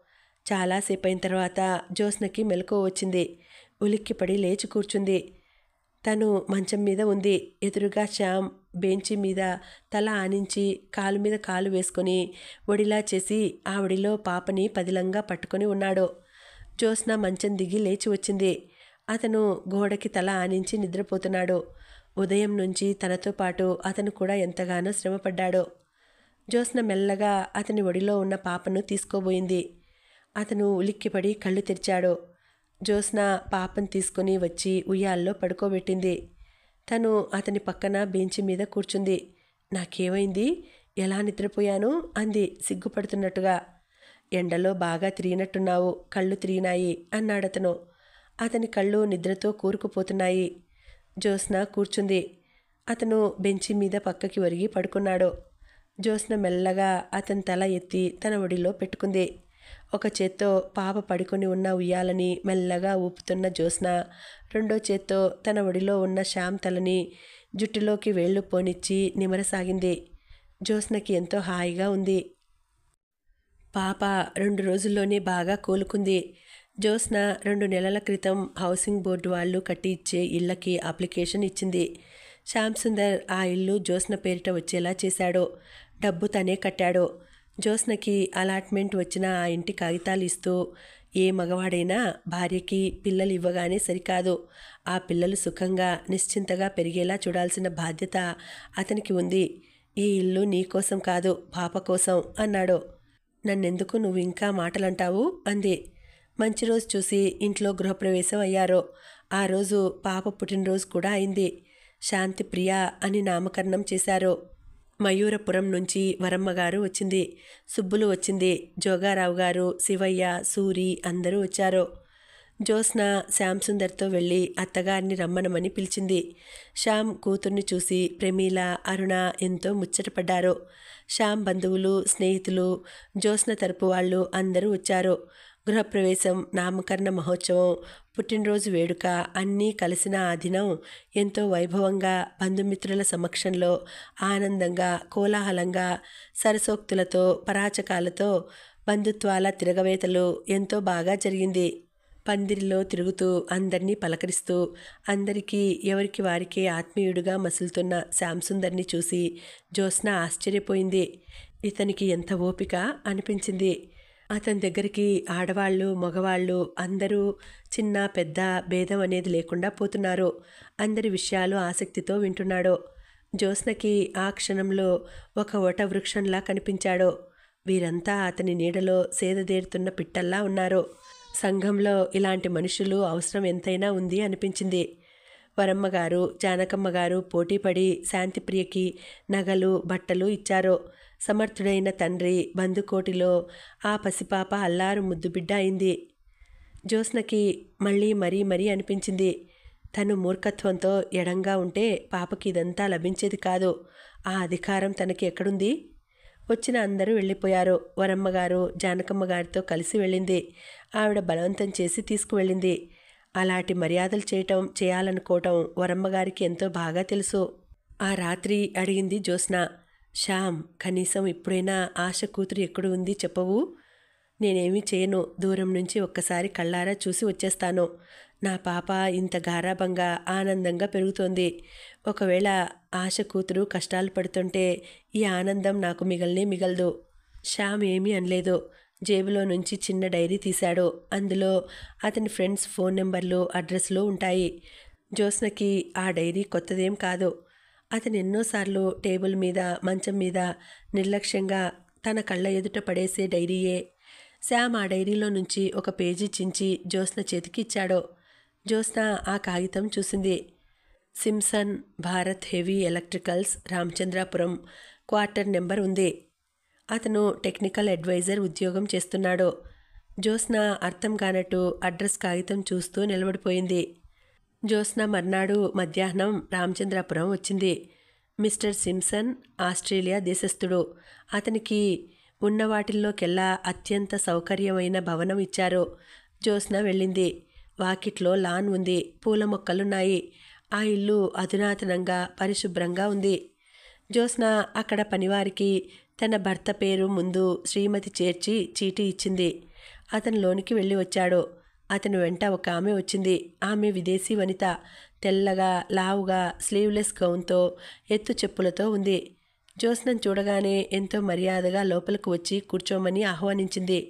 చాలాసేపు అయిన తర్వాత జ్యోత్స్నకి మెలకువ వచ్చింది. ఉలిక్కిపడి లేచి కూర్చుంది. తను మంచం మీద ఉంది. ఎదురుగా శ్యామ్ బెంచి మీద తల ఆనించి కాలు మీద కాలు వేసుకొని ఒడిలా చేసి ఆవిడిలో పాపని పదిలంగా పట్టుకొని ఉన్నాడు. జ్యోత్స్న మంచం దిగి లేచి వచ్చింది. అతను గోడకి తల ఆనించి నిద్రపోతున్నాడు. ఉదయం నుంచి తనతో పాటు అతను కూడా ఎంతగానో శ్రమపడ్డాడు. జ్యోత్స్న మెల్లగా అతని ఒడిలో ఉన్న పాపను తీసుకోబోయింది. అతను ఉలిక్కిపడి కళ్ళు తెరిచాడు. జ్యోత్స్న పాపను తీసుకుని వచ్చి ఉయ్యాల్లో పడుకోబెట్టింది. తను అతని పక్కన బెంచి మీద కూర్చుంది. నాకేమైంది, ఎలా నిద్రపోయాను అంది సిగ్గుపడుతున్నట్టుగా. ఎండలో బాగా తిరిగినట్టున్నావు, కళ్ళు తిరిగినాయి అన్నాడతను. అతని కళ్ళు నిద్రతో కూరుకుపోతున్నాయి. జ్యోత్స్న కూర్చుంది. అతను బెంచి మీద పక్కకి ఒరిగి పడుకున్నాడు. జ్యోత్స్న మెల్లగా అతని తల ఎత్తి తన ఒడిలో పెట్టుకుంది. ఒక చేత్తో పాప పడుకొని ఉన్న ఉయ్యాలని మెల్లగా ఊపుతున్న జ్యోత్స్న రెండో చేత్తో తన ఒడిలో ఉన్న శ్యామ్ తలని జుట్టులోకి వేళ్లు పోనిచ్చి నిమరసాగింది. జ్యోత్స్నకి ఎంతో హాయిగా ఉంది. పాప 2 రోజుల్లోనే బాగా కోలుకుంది. జ్యోత్స్న 2 నెలల క్రితం హౌసింగ్ బోర్డు వాళ్ళు కట్టి ఇచ్చే ఇళ్లకి అప్లికేషన్ ఇచ్చింది. శ్యామ్ సుందర్ ఆ ఇల్లు జ్యోత్స్న పేరిట వచ్చేలా చేశాడు. డబ్బు తనే కట్టాడు. జ్యోత్స్నకి అలాట్మెంట్ వచ్చిన ఆ ఇంటి కాగితాలు ఇస్తూ, ఏ మగవాడైనా భార్యకి పిల్లలు ఇవ్వగానే సరికాదు, ఆ పిల్లలు సుఖంగా నిశ్చింతగా పెరిగేలా చూడాల్సిన బాధ్యత అతనికి ఉంది. ఈ ఇల్లు నీకోసం కాదు, పాప కోసం అన్నాడు. నన్నెందుకు నువ్వు ఇంకా మాటలంటావు అంది. మంచి రోజు చూసి ఇంట్లో గృహప్రవేశం అయ్యారు. ఆ రోజు పాప పుట్టినరోజు కూడా అయింది. శాంతి ప్రియ అని నామకరణం చేశారు. మయూరపురం నుంచి వరమ్మగారు వచ్చింది. సుబ్బులు వచ్చింది. జోగారావు గారు, శివయ్య, సూరి అందరూ వచ్చారు. జ్యోత్స్న శ్యామ్ సుందర్తో వెళ్ళి అత్తగారిని రమ్మనమని పిలిచింది. శ్యామ్ కూతుర్ని చూసి ప్రమీల, అరుణ ఎంతో ముచ్చటపడ్డారు. శ్యామ్ బంధువులు, స్నేహితులు, జ్యోత్స్న తరపు వాళ్ళు అందరూ వచ్చారు. గృహప్రవేశం, నామకరణ మహోత్సవం, పుట్టినరోజు వేడుక అన్నీ కలిసిన ఆ దినం ఎంతో వైభవంగా బంధుమిత్రుల సమక్షంలో ఆనందంగా, కోలాహలంగా, సరసోక్తులతో, పరాచకాలతో, బంధుత్వాల తిరగవేతలు ఎంతో బాగా జరిగింది. పందిరిలో తిరుగుతూ అందరినీ పలకరిస్తూ అందరికీ ఎవరికి వారికే ఆత్మీయుడుగా మసులుతున్న శ్యామ్ సుందర్ని చూసి జ్యోత్స్న ఆశ్చర్యపోయింది. ఇతనికి ఎంత ఓపిక అనిపించింది. అతని దగ్గరికి ఆడవాళ్ళు, మగవాళ్ళు అందరూ చిన్న పెద్ద భేదం అనేది లేకుండా పోతున్నారు. అందరి విషయాలు ఆసక్తితో వింటున్నాడు. జ్యోత్స్నకి ఆ క్షణంలో ఒక వటవృక్షంలా కనిపించాడు. వీరంతా అతని నీడలో సేదదేరుతున్న పిట్టల్లా ఉన్నారు. సంఘంలో ఇలాంటి మనుషులు అవసరం ఎంతైనా ఉంది అనిపించింది. వరమ్మగారు, జానకమ్మగారు పోటీపడి శాంతిప్రియకి నగలు, బట్టలు ఇచ్చారు. సమర్థుడైన తండ్రి బంధుకోటిలో ఆ పసిపాప అల్లారు ముద్దుబిడ్డ అయింది. జ్యోత్స్నకి మరీ అనిపించింది. తను మూర్ఖత్వంతో ఎడంగా ఉంటే పాపకి ఇదంతా లభించేది కాదు. ఆ అధికారం తనకి ఎక్కడుంది? వచ్చిన అందరూ వెళ్ళిపోయారు. వరమ్మగారు జానకమ్మగారితో కలిసి వెళ్ళింది. ఆవిడ బలవంతం చేసి తీసుకువెళ్ళింది. అలాంటి మర్యాదలు చేయాలనుకోవటం వరమ్మగారికి ఎంతో బాగా తెలుసు. ఆ రాత్రి అడిగింది జ్యోత్స్న. శ్యామ్, కనీసం ఇప్పుడైనా ఆశ కూతురు ఎక్కడ ఉంది చెప్పవు? నేనేమీ చేయను. దూరం నుంచి ఒక్కసారి కళ్ళారా చూసి వచ్చేస్తాను. నా పాప ఇంత గారాబంగా ఆనందంగా పెరుగుతోంది. ఒకవేళ ఆశ కూతురు కష్టాలు పడుతుంటే ఈ ఆనందం నాకు మిగలదు. శ్యామ్ ఏమీ అనలేదు. జేబులో నుంచి చిన్న డైరీ తీశాడు. అందులో అతని ఫ్రెండ్స్ ఫోన్ నెంబర్లు, అడ్రస్లు ఉంటాయి. జ్యోత్స్నకి ఆ డైరీ కొత్తదేం కాదు. అతను ఎన్నోసార్లు టేబుల్ మీద, మంచం మీద నిర్లక్ష్యంగా తన కళ్ళ ఎదుట పడేసే డైరీయే. శ్యామ్ ఆ డైరీలో నుంచి ఒక పేజీ చించి జ్యోత్స్న చేతికి ఇచ్చాడు. జ్యోత్స్న ఆ కాగితం చూసింది. Simpson Bharat heavy electricals, Ramachandrapuram, quarter number ఉంది. అతను టెక్నికల్ అడ్వైజర్ ఉద్యోగం చేస్తున్నాడు. జ్యోత్స్న అర్థం కానట్టు అడ్రస్ కాగితం చూస్తూ నిలబడిపోయింది. జ్యోత్స్న మర్నాడు మధ్యాహ్నం రామచంద్రాపురం వచ్చింది. మిస్టర్ సిమ్సన్ ఆస్ట్రేలియా దేశస్థుడు. అతనికి ఉన్న వాటిల్లోకెల్లా అత్యంత సౌకర్యమైన భవనం ఇచ్చారు. జ్యోత్స్న వెళ్ళింది. వాకిట్లో లాన్ ఉంది. పూల మొక్కలున్నాయి. ఆ ఇల్లు అధునాతనంగా, పరిశుభ్రంగా ఉంది. జ్యోత్స్న అక్కడ పనివారికి తన భర్త పేరు ముందు శ్రీమతి చేర్చి చీటీ ఇచ్చింది. అతను లోనికి వెళ్ళి వచ్చాడు. అతని వెంట ఒక ఆమె వచ్చింది. ఆమె విదేశీ వనిత. తెల్లగా, లావుగా, స్లీవ్లెస్ గౌన్తో, ఎత్తు చెప్పులతో ఉంది. జ్యోత్స్నను చూడగానే ఎంతో మర్యాదగా లోపలికి వచ్చి కూర్చోమని ఆహ్వానించింది.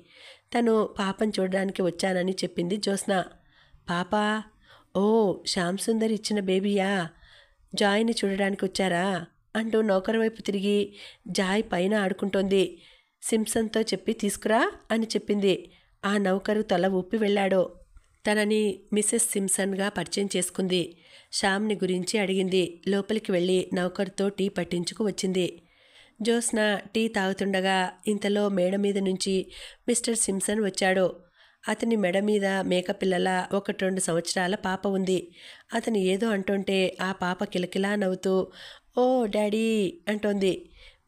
తను పాపను చూడడానికి వచ్చానని చెప్పింది జ్యోత్స్న. పాపా? ఓ, శ్యామ్ సుందర్ ఇచ్చిన బేబీయా? జాయ్ని చూడడానికి వచ్చారా అంటూ నౌకరు వైపు తిరిగి జాయ్ పైన ఆడుకుంటోంది. సింప్సన్తో చెప్పి తీసుకురా అని చెప్పింది. ఆ నౌకరు తల ఊపి వెళ్ళాడు. తనని మిసెస్ సింప్సన్గా పరిచయం చేసుకుంది. శ్యామ్ని గురించి అడిగింది. లోపలికి వెళ్ళి నౌకరుతో టీ పట్టించుకు వచ్చింది. జ్యోత్స్న టీ తాగుతుండగా ఇంతలో మేడ మీద నుంచి మిస్టర్ సింప్సన్ వచ్చాడు. అతని మెడ మీద మేకపిల్లల 1-2 సంవత్సరాల పాప ఉంది. అతను ఏదో అంటుంటే ఆ పాప కిలకిలా నవ్వుతూ ఓ డాడీ అంటోంది.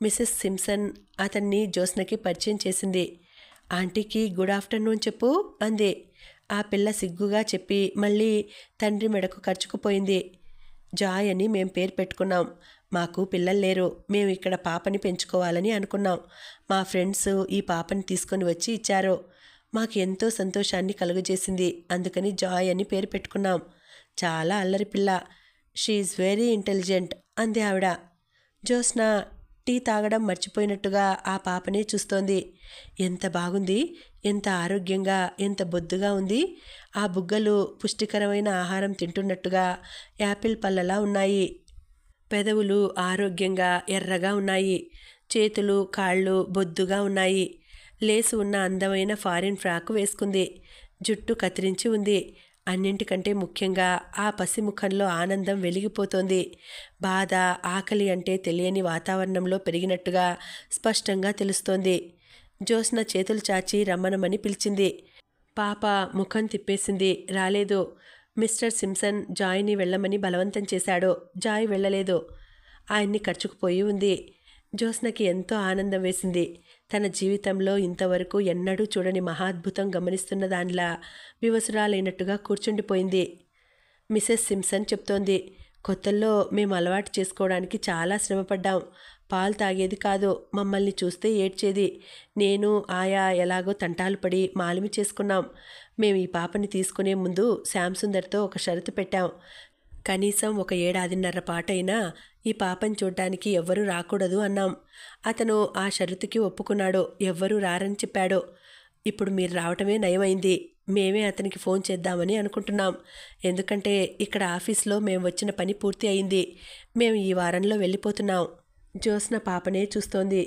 మిసెస్ సింప్సన్ అతన్ని జ్యోత్స్నకి పరిచయం చేసింది. ఆంటీకి గుడ్ ఆఫ్టర్నూన్ చెప్పు అంది. ఆ పిల్ల సిగ్గుగా చెప్పి మళ్ళీ తండ్రి మెడకు ఖర్చుకుపోయింది. జాయ్ అని మేం పేరు పెట్టుకున్నాం. మాకు పిల్లలు లేరు. మేము ఇక్కడ పాపని పెంచుకోవాలని అనుకున్నాం. మా ఫ్రెండ్స్ ఈ పాపని తీసుకొని వచ్చి ఇచ్చారు. మాకు ఎంతో సంతోషాన్ని కలుగజేసింది. అందుకని జాయ్ అని పేరు పెట్టుకున్నాం. చాలా అల్లరి పిల్ల. షీఈ్ వెరీ ఇంటెలిజెంట్ అంది ఆవిడ. జ్యోత్స్న టీ తాగడం మర్చిపోయినట్టుగా ఆ పాపనే చూస్తోంది. ఎంత బాగుంది, ఎంత ఆరోగ్యంగా, ఎంత బొద్దుగా ఉంది. ఆ బుగ్గలు పుష్టికరమైన ఆహారం తింటున్నట్టుగా యాపిల్ పళ్ళలా ఉన్నాయి. పెదవులు ఆరోగ్యంగా ఎర్రగా ఉన్నాయి. చేతులు కాళ్ళు బొద్దుగా ఉన్నాయి. లేసు ఉన్న అందమైన ఫారిన్ ఫ్రాక్ వేసుకుంది. జుట్టు కత్తిరించి ఉంది. అన్నింటికంటే ముఖ్యంగా ఆ పసిముఖంలో ఆనందం వెలిగిపోతోంది. బాధ, ఆకలి అంటే తెలియని వాతావరణంలో పెరిగినట్టుగా స్పష్టంగా తెలుస్తోంది. జ్యోత్స్న చేతులు చాచి రమ్మనమని పిలిచింది. పాప ముఖం తిప్పేసింది. రాలేదు. మిస్టర్ సింప్సన్ జాయ్ని వెళ్ళమని బలవంతం చేశాడు. జాయ్ వెళ్ళలేదు. ఆయన్ని ఖర్చుకుపోయి ఉంది. జ్యోత్స్నకి ఎంతో ఆనందం వేసింది. తన జీవితంలో ఇంతవరకు ఎన్నడూ చూడని మహాద్భుతం గమనిస్తున్న దానిలా వివసురాలైనట్టుగా కూర్చుండిపోయింది. మిసెస్ సింప్సన్ చెప్తోంది. కొత్తల్లో మేము అలవాటు చేసుకోవడానికి చాలా శ్రమపడ్డాం. పాలు తాగేది కాదు. మమ్మల్ని చూస్తే ఏడ్చేది. నేను ఆయా ఎలాగో తంటాలు పడి మాలిమి చేసుకున్నాం. మేము ఈ పాపని తీసుకునే ముందు శ్యామ్ సుందర్తో ఒక షరతు పెట్టాం. కనీసం 1 ఏడాదిన్నర పాటైనా ఈ పాపని చూడ్డానికి ఎవ్వరూ రాకూడదు అన్నాం. అతను ఆ షరతుకి ఒప్పుకున్నాడు. ఎవ్వరూ రారని చెప్పాడు. ఇప్పుడు మీరు రావటమే నయమైంది. మేమే అతనికి ఫోన్ చేద్దామని అనుకుంటున్నాం. ఎందుకంటే ఇక్కడ ఆఫీస్లో మేము వచ్చిన పని పూర్తి అయింది. మేము ఈ వారంలో వెళ్ళిపోతున్నాం. జ్యోత్స్న పాపనే చూస్తోంది.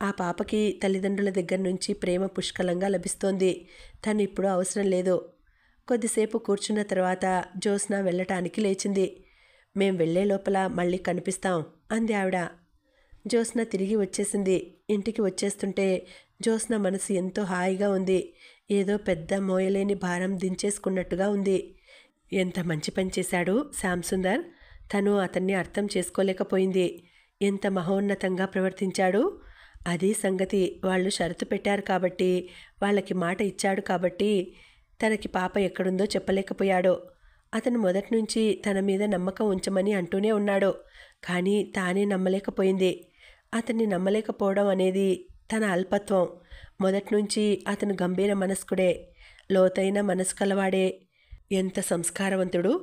ఆ పాపకి తల్లిదండ్రుల దగ్గర నుంచి ప్రేమ పుష్కలంగా లభిస్తోంది. తను ఇప్పుడు అవసరం లేదు. కొద్దిసేపు కూర్చున్న తర్వాత జ్యోత్స్న వెళ్ళటానికి లేచింది. మేం వెళ్లే లోపల మళ్ళీ కనిపిస్తాం అంది ఆవిడ. జ్యోత్స్న తిరిగి వచ్చేసింది. ఇంటికి వచ్చేస్తుంటే జ్యోత్స్న మనసు ఎంతో హాయిగా ఉంది. ఏదో పెద్ద మోయలేని భారం దించేసుకున్నట్టుగా ఉంది. ఎంత మంచి పని చేశాడు శ్యామ్ సుందర్. తను అతన్ని అర్థం చేసుకోలేకపోయింది. ఎంత మహోన్నతంగా ప్రవర్తించాడు. అది సంగతి. వాళ్ళు షరతు పెట్టారు కాబట్టి, వాళ్ళకి మాట ఇచ్చాడు కాబట్టి తనకి పాప ఎక్కడుందో చెప్పలేకపోయాడు. అతను మొదటి నుంచి తన మీద నమ్మకం ఉంచమని అంటూనే ఉన్నాడు. కానీ తానే నమ్మలేకపోయింది. అతన్ని నమ్మలేకపోవడం అనేది తన అల్పత్వం. మొదటి నుంచి అతను గంభీర మనస్కుడే, లోతైన మనసు కలవాడే. ఎంత సంస్కారవంతుడు.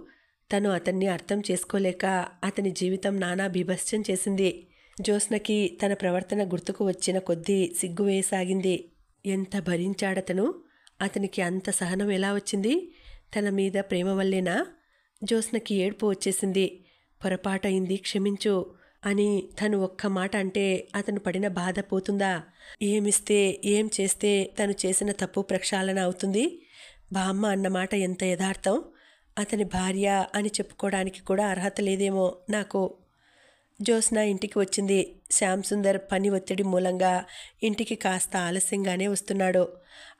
తను అతన్ని అర్థం చేసుకోలేక అతని జీవితం నానా బీభత్సం చేసింది. జ్యోత్స్నకి తన ప్రవర్తన గుర్తుకు వచ్చిన కొద్దీ సిగ్గు వేయసాగింది. ఎంత భరించాడతను. అతనికి అంత సహనం ఎలా వచ్చింది? తన మీద ప్రేమ వల్లేనా? జ్యోత్స్నకి ఏడుపు వచ్చేసింది. పొరపాటయింది, క్షమించు అని తను ఒక్క మాట అంటే అతను పడిన బాధ పోతుందా? ఏమిస్తే, ఏం చేస్తే తను చేసిన తప్పు ప్రక్షాళన అవుతుంది? బామ్మ అన్నమాట ఎంత యథార్థం. అతని భార్య అని చెప్పుకోవడానికి కూడా అర్హత లేదేమో నాకు. జ్యోత్స్న ఇంటికి వచ్చింది. శ్యామ్ సుందర్ పని ఒత్తిడి మూలంగా ఇంటికి కాస్త ఆలస్యంగానే వస్తున్నాడు.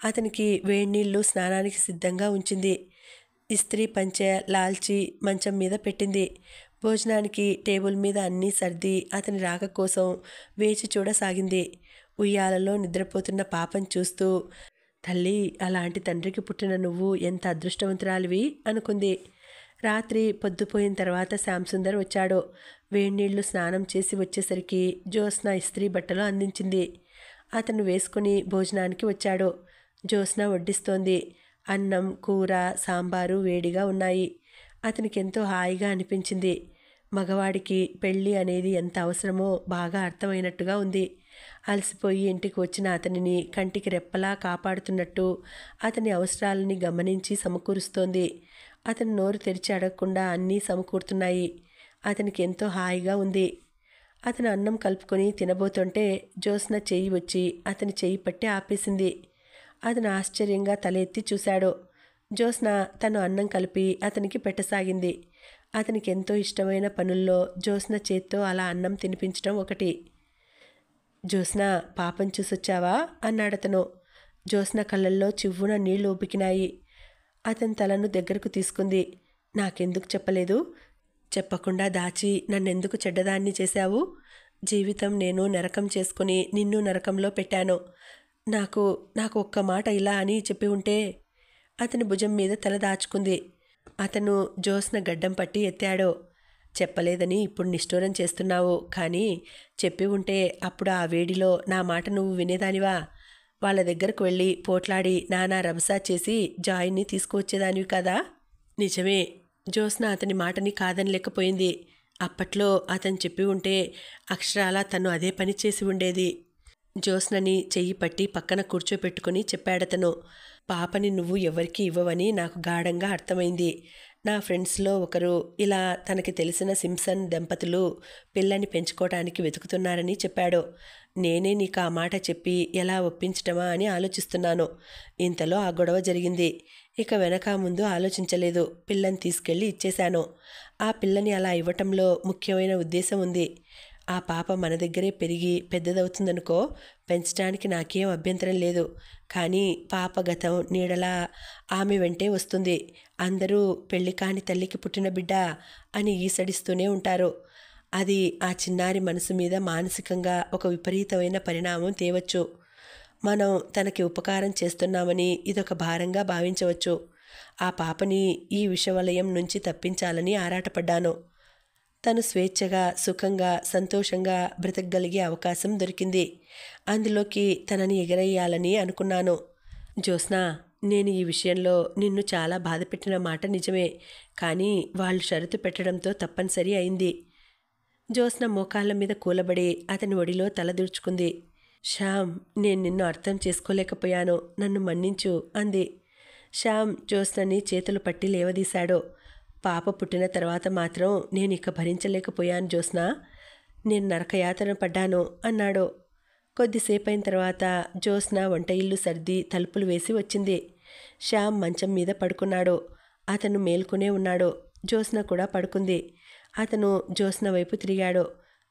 అతనికి వేడినీళ్ళు స్నానానికి సిద్ధంగా ఉంచింది. ఇస్త్రీ పంచె లాల్చి మంచం మీద పెట్టింది. భోజనానికి టేబుల్ మీద అన్నీ సర్ది అతని రాక కోసం వేచి చూడసాగింది. ఉయ్యాలలో నిద్రపోతున్న పాపను చూస్తూ, తల్లి, అలాంటి తండ్రికి పుట్టిన నువ్వు ఎంత అదృష్టవంతురాలివి అనుకుంది. రాత్రి పొద్దుపోయిన తర్వాత శ్యామ్ సుందర్ వచ్చాడు. వేడినీళ్లు స్నానం చేసి వచ్చేసరికి జ్యోత్స్న ఇస్త్రీ బట్టలు అందించింది. అతను వేసుకుని భోజనానికి వచ్చాడు. జ్యోత్స్న వడ్డిస్తోంది. అన్నం, కూర, సాంబారు వేడిగా ఉన్నాయి. అతనికి ఎంతో హాయిగా అనిపించింది. మగవాడికి పెళ్ళి అనేది ఎంత అవసరమో బాగా అర్థమైనట్టుగా ఉంది. అలసిపోయి ఇంటికి వచ్చిన అతనిని కంటికి రెప్పలా కాపాడుతున్నట్టు అతని అవసరాలని గమనించి సమకూరుస్తోంది. అతను నోరు తెరిచి అడగకుండా అన్నీ సమకూరుతున్నాయి. అతనికి ఎంతో హాయిగా ఉంది. అతను అన్నం కలుపుకొని తినబోతుంటే జ్యోత్స్న చెయ్యి వచ్చి అతని చెయ్యి పట్టి ఆపేసింది. అతను ఆశ్చర్యంగా తల ఎత్తి చూశాడు. జ్యోత్స్న తను అన్నం కలిపి అతనికి పెట్టసాగింది. అతనికి ఎంతో ఇష్టమైన పనుల్లో జ్యోత్స్న చేత్తో అలా అన్నం తినిపించడం ఒకటి. జ్యోత్స్న, పాపం చూసొచ్చావా అన్నాడతను. జ్యోత్స్న కళ్ళల్లో చివ్వున నీళ్లు ఉబికినాయి. అతని తలను దగ్గరకు తీసుకుంది. నాకెందుకు చెప్పలేదు? చెప్పకుండా దాచి నన్నెందుకు చెడ్డదాన్ని చేశావు? జీవితం నేను నరకం చేసుకుని నిన్ను నరకంలో పెట్టాను. నాకు ఒక్క మాట ఇలా అని చెప్పి ఉంటే. అతని భుజం మీద తల దాచుకుంది. అతను జ్యోత్స్న గడ్డం పట్టి ఎత్తాడు. చెప్పలేదని ఇప్పుడు నిష్ఠూరం చేస్తున్నావు, కానీ చెప్పి ఉంటే అప్పుడు ఆ వేడిలో నా మాట నువ్వు వినేదానివా? వాళ్ళ దగ్గరకు వెళ్ళి పోట్లాడి నానా రభసా చేసి జాయిన్ని తీసుకువచ్చేదానివి కదా? నిజమే. జ్యోత్స్న అతని మాటని కాదనలేకపోయింది. అప్పట్లో అతను చెప్పి ఉంటే అక్షరాలా తను అదే పని చేసి ఉండేది. జ్యోత్స్నని చెయ్యి పట్టి పక్కన కూర్చోపెట్టుకుని చెప్పాడతను. పాపని నువ్వు ఎవరికి ఇవ్వవని నాకు గాఢంగా అర్థమైంది. నా ఫ్రెండ్స్లో ఒకరు ఇలా తనకి తెలిసిన సింప్సన్ దంపతులు పిల్లని పెంచుకోవడానికి వెతుకుతున్నారని చెప్పాడు. నేనే నీకు ఆ మాట చెప్పి ఎలా ఒప్పించటమా అని ఆలోచిస్తున్నాను. ఇంతలో ఆ గొడవ జరిగింది. ఇక వెనక ముందు ఆలోచించలేదు. పిల్లని తీసుకెళ్ళి ఇచ్చేశాను. ఆ పిల్లని అలా ఇవ్వటంలో ముఖ్యమైన ఉద్దేశం ఉంది. ఆ పాప మన దగ్గరే పెరిగి పెద్దదవుతుందనుకో, పెంచడానికి నాకేం అభ్యంతరం లేదు. కానీ పాప గతం నీడలా ఆమె వెంటే వస్తుంది. అందరూ పెళ్లి కాని తల్లికి పుట్టిన బిడ్డ అని ఈసడిస్తూనే ఉంటారు. అది ఆ చిన్నారి మనసు మీద మానసికంగా ఒక విపరీతమైన పరిణామం తేవచ్చు. మనం తనకి ఉపకారం చేస్తున్నామని ఇదొక భారంగా భావించవచ్చు. ఆ పాపని ఈ విషవలయం నుంచి తప్పించాలని ఆరాటపడ్డాను. తను స్వేచ్ఛగా, సుఖంగా, సంతోషంగా బ్రతకగలిగే అవకాశం దొరికింది. అందులోకి తనని ఎగరేయాలని అనుకున్నాను. జ్యోత్స్న, నేను ఈ విషయంలో నిన్ను చాలా బాధపెట్టిన మాట నిజమే, కానీ వాళ్ళు షరతు పెట్టడంతో తప్పనిసరి అయింది. జ్యోత్స్న మోకాళ్ళ మీద కూలబడి అతని ఒడిలో తలదూర్చుకుంది. శ్యామ్, నేను నిన్ను అర్థం చేసుకోలేకపోయాను, నన్ను మన్నించు అంది. శ్యామ్ జ్యోత్స్నని చేతులు పట్టి లేవదీశాడు. పాప పుట్టిన తర్వాత మాత్రం నేను ఇక భరించలేకపోయాను జ్యోత్స్న. నేను నరకయాతన పడ్డాను అన్నాడు. కొద్దిసేపైన తర్వాత జ్యోత్స్న వంట ఇల్లు సర్ది తలుపులు వేసి వచ్చింది. శ్యామ్ మంచం మీద పడుకున్నాడు. అతను మేల్కొనే ఉన్నాడు. జ్యోత్స్న కూడా పడుకుంది. అతను జ్యోత్స్న వైపు తిరిగాడు.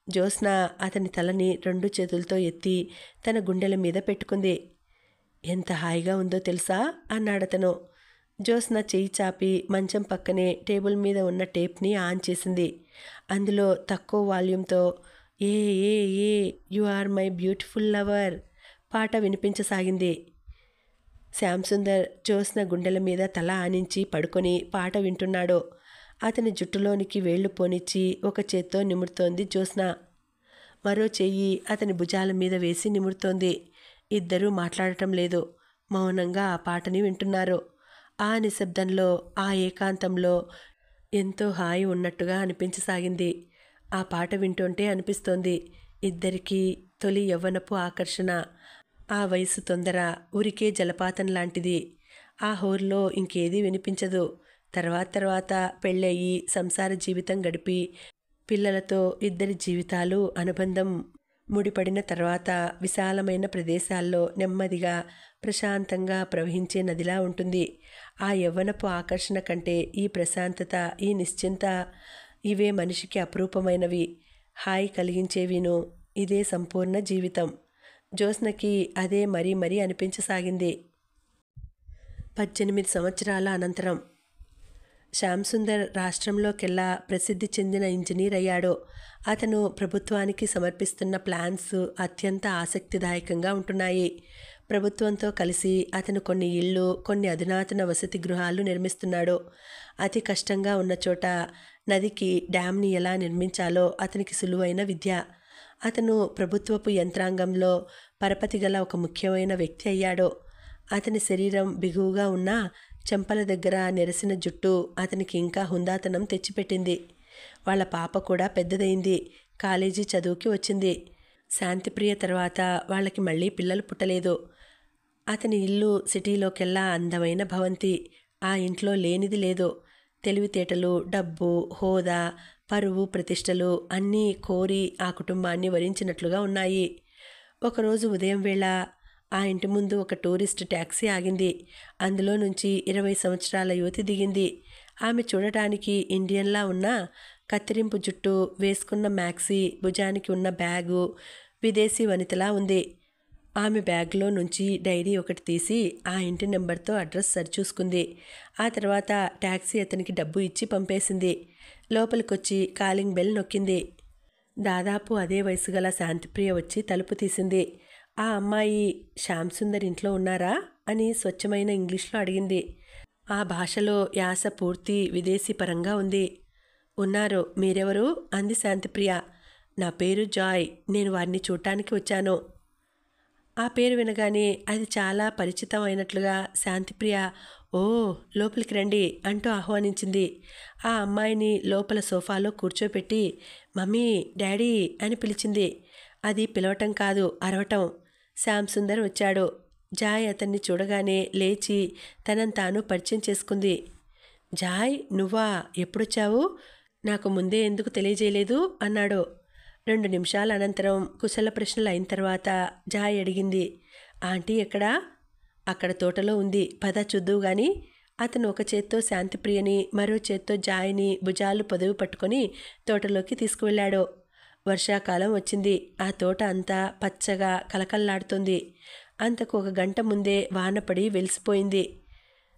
జ్యోత్స్న అతని తలని 2 చేతులతో ఎత్తి తన గుండెల మీద పెట్టుకుంది. ఎంత హాయిగా ఉందో తెలుసా అన్నాడతను. జ్యోత్స్న చెయ్యి చాపి మంచం పక్కనే టేబుల్ మీద ఉన్న టేప్ని ఆన్ చేసింది. అందులో తక్కువ వాల్యూమ్తో ఏ ఏ ఏ you are my beautiful lover పాట వినిపించసాగింది. శ్యామ్ సుందర్ జ్యోత్స్న గుండెల మీద తల ఆనించి పడుకొని పాట వింటున్నాడు. అతని జుట్టులోనికి వేళ్లు పోనిచ్చి ఒక చేత్తో నిమురుతోంది జ్యోత్స్న. మరో చెయ్యి అతని భుజాల మీద వేసి నిమురుతోంది. ఇద్దరూ మాట్లాడటం లేదు. మౌనంగా ఆ పాటని వింటున్నారు. ఆ నిశ్శబ్దంలో, ఆ ఏకాంతంలో ఎంతో హాయి ఉన్నట్టుగా అనిపించసాగింది. ఆ పాట వింటుంటే అనిపిస్తోంది, ఇద్దరికీ తొలి యవ్వనపు ఆకర్షణ, ఆ వయసు తొందర ఉరికే జలపాతం లాంటిది. ఆ హోరులో ఇంకేదీ వినిపించదు. తర్వాత పెళ్ళయి సంసార జీవితం గడిపి పిల్లలతో ఇద్దరి జీవితాలు అనుబంధం ముడిపడిన తర్వాత విశాలమైన ప్రదేశాల్లో నెమ్మదిగా ప్రశాంతంగా ప్రవహించే నదిలా ఉంటుంది. ఆ యవ్వనపు ఆకర్షణ కంటే ఈ ప్రశాంతత, ఈ నిశ్చింత, ఇవే మనిషికి అపురూపమైనవి, హాయి కలిగించేవిను. ఇదే సంపూర్ణ జీవితం. జ్యోత్స్నకి అదే మరీ అనిపించసాగింది. 18 సంవత్సరాల అనంతరం శ్యామ్ సుందర్ రాష్ట్రంలోకెల్లా ప్రసిద్ధి చెందిన ఇంజనీర్ అయ్యాడు. అతను ప్రభుత్వానికి సమర్పిస్తున్న ప్లాన్స్ అత్యంత ఆసక్తిదాయకంగా ఉంటున్నాయి. ప్రభుత్వంతో కలిసి అతను కొన్ని ఇళ్ళు, కొన్ని అధునాతన వసతి గృహాలు నిర్మిస్తున్నాడు. అతి కష్టంగా ఉన్న చోట నదికి డ్యామ్ని ఎలా నిర్మించాలో అతనికి సులువైన విద్య. అతను ప్రభుత్వపు యంత్రాంగంలో పరపతి గల ఒక ముఖ్యమైన వ్యక్తి అయ్యాడు. అతని శరీరం బిగువుగా ఉన్నా చెంపల దగ్గర నెరసిన జుట్టు అతనికి ఇంకా హుందాతనం తెచ్చిపెట్టింది. వాళ్ళ పాప కూడా పెద్దదైంది, కాలేజీ చదువుకి వచ్చింది. శాంతిప్రియ తర్వాత వాళ్ళకి మళ్ళీ పిల్లలు పుట్టలేదు. అతని ఇల్లు సిటీలోకెల్లా అందమైన భవంతి. ఆ ఇంట్లో లేనిది లేదు. తెలివితేటలు, డబ్బు, హోదా, పరువు, ప్రతిష్టలు అన్నీ కోరి ఆ కుటుంబాన్ని వరించినట్లుగా ఉన్నాయి. ఒకరోజు ఉదయం వేళ ఆ ఇంటి ముందు ఒక టూరిస్ట్ ట్యాక్సీ ఆగింది. అందులో నుంచి 20 సంవత్సరాల యువతి దిగింది. ఆమె చూడటానికి ఇండియన్లా ఉన్న కత్తిరింపు జుట్టు, వేసుకున్న మ్యాక్సీ, భుజానికి ఉన్న బ్యాగు విదేశీ వనితలా ఉంది. ఆమె బ్యాగ్లో నుంచి డైరీ ఒకటి తీసి ఆ ఇంటి నెంబర్తో అడ్రస్ సరిచూసుకుంది. ఆ తర్వాత ట్యాక్సీ అతనికి డబ్బు ఇచ్చి పంపేసింది. లోపలికొచ్చి కాలింగ్ బెల్ నొక్కింది. దాదాపు అదే వయసు గల శాంతిప్రియ వచ్చి తలుపు తీసింది. ఆ అమ్మాయి శ్యామ్ సుందర్ ఇంట్లో ఉన్నారా అని స్వచ్ఛమైన ఇంగ్లీష్లో అడిగింది. ఆ భాషలో యాస పూర్తి విదేశీ పరంగా ఉంది. ఉన్నారు, మీరెవరు అంది శాంతిప్రియ. నా పేరు జాయ్, నేను వారిని చూడటానికి వచ్చాను. ఆ పేరు వినగానే అది చాలా పరిచితం అయినట్లుగా శాంతిప్రియ ఓ లోపలికి రండి అంటూ ఆహ్వానించింది. ఆ అమ్మాయిని లోపల సోఫాలో కూర్చోపెట్టి మమ్మీ, డాడీ అని పిలిచింది. అది పిలవటం కాదు, అరవటం. శ్యామ్ సుందర్ వచ్చాడు. జాయ్ అతన్ని చూడగానే లేచి తనను తాను పరిచయం చేసుకుంది. జాయ్, నువ్వా? ఎప్పుడొచ్చావు? నాకు ముందే ఎందుకు తెలియజేయలేదు అన్నాడు. 2 నిమిషాల అనంతరం కుశల ప్రశ్నలు అయిన తర్వాత జాయ్ అడిగింది, ఆంటీ ఎక్కడా? అక్కడ తోటలో ఉంది, పద చూద్దువు గాని. అతను ఒక చేత్తో శాంతిప్రియని, మరో చేత్తో జాయ్ని భుజాలు పొదవి పట్టుకొని తోటలోకి తీసుకువెళ్ళాడు. వర్షాకాలం వచ్చింది. ఆ తోట అంతా పచ్చగా కలకల్లాడుతుంది. అంతకు 1 గంట ముందే వానపడి వెలిసిపోయింది.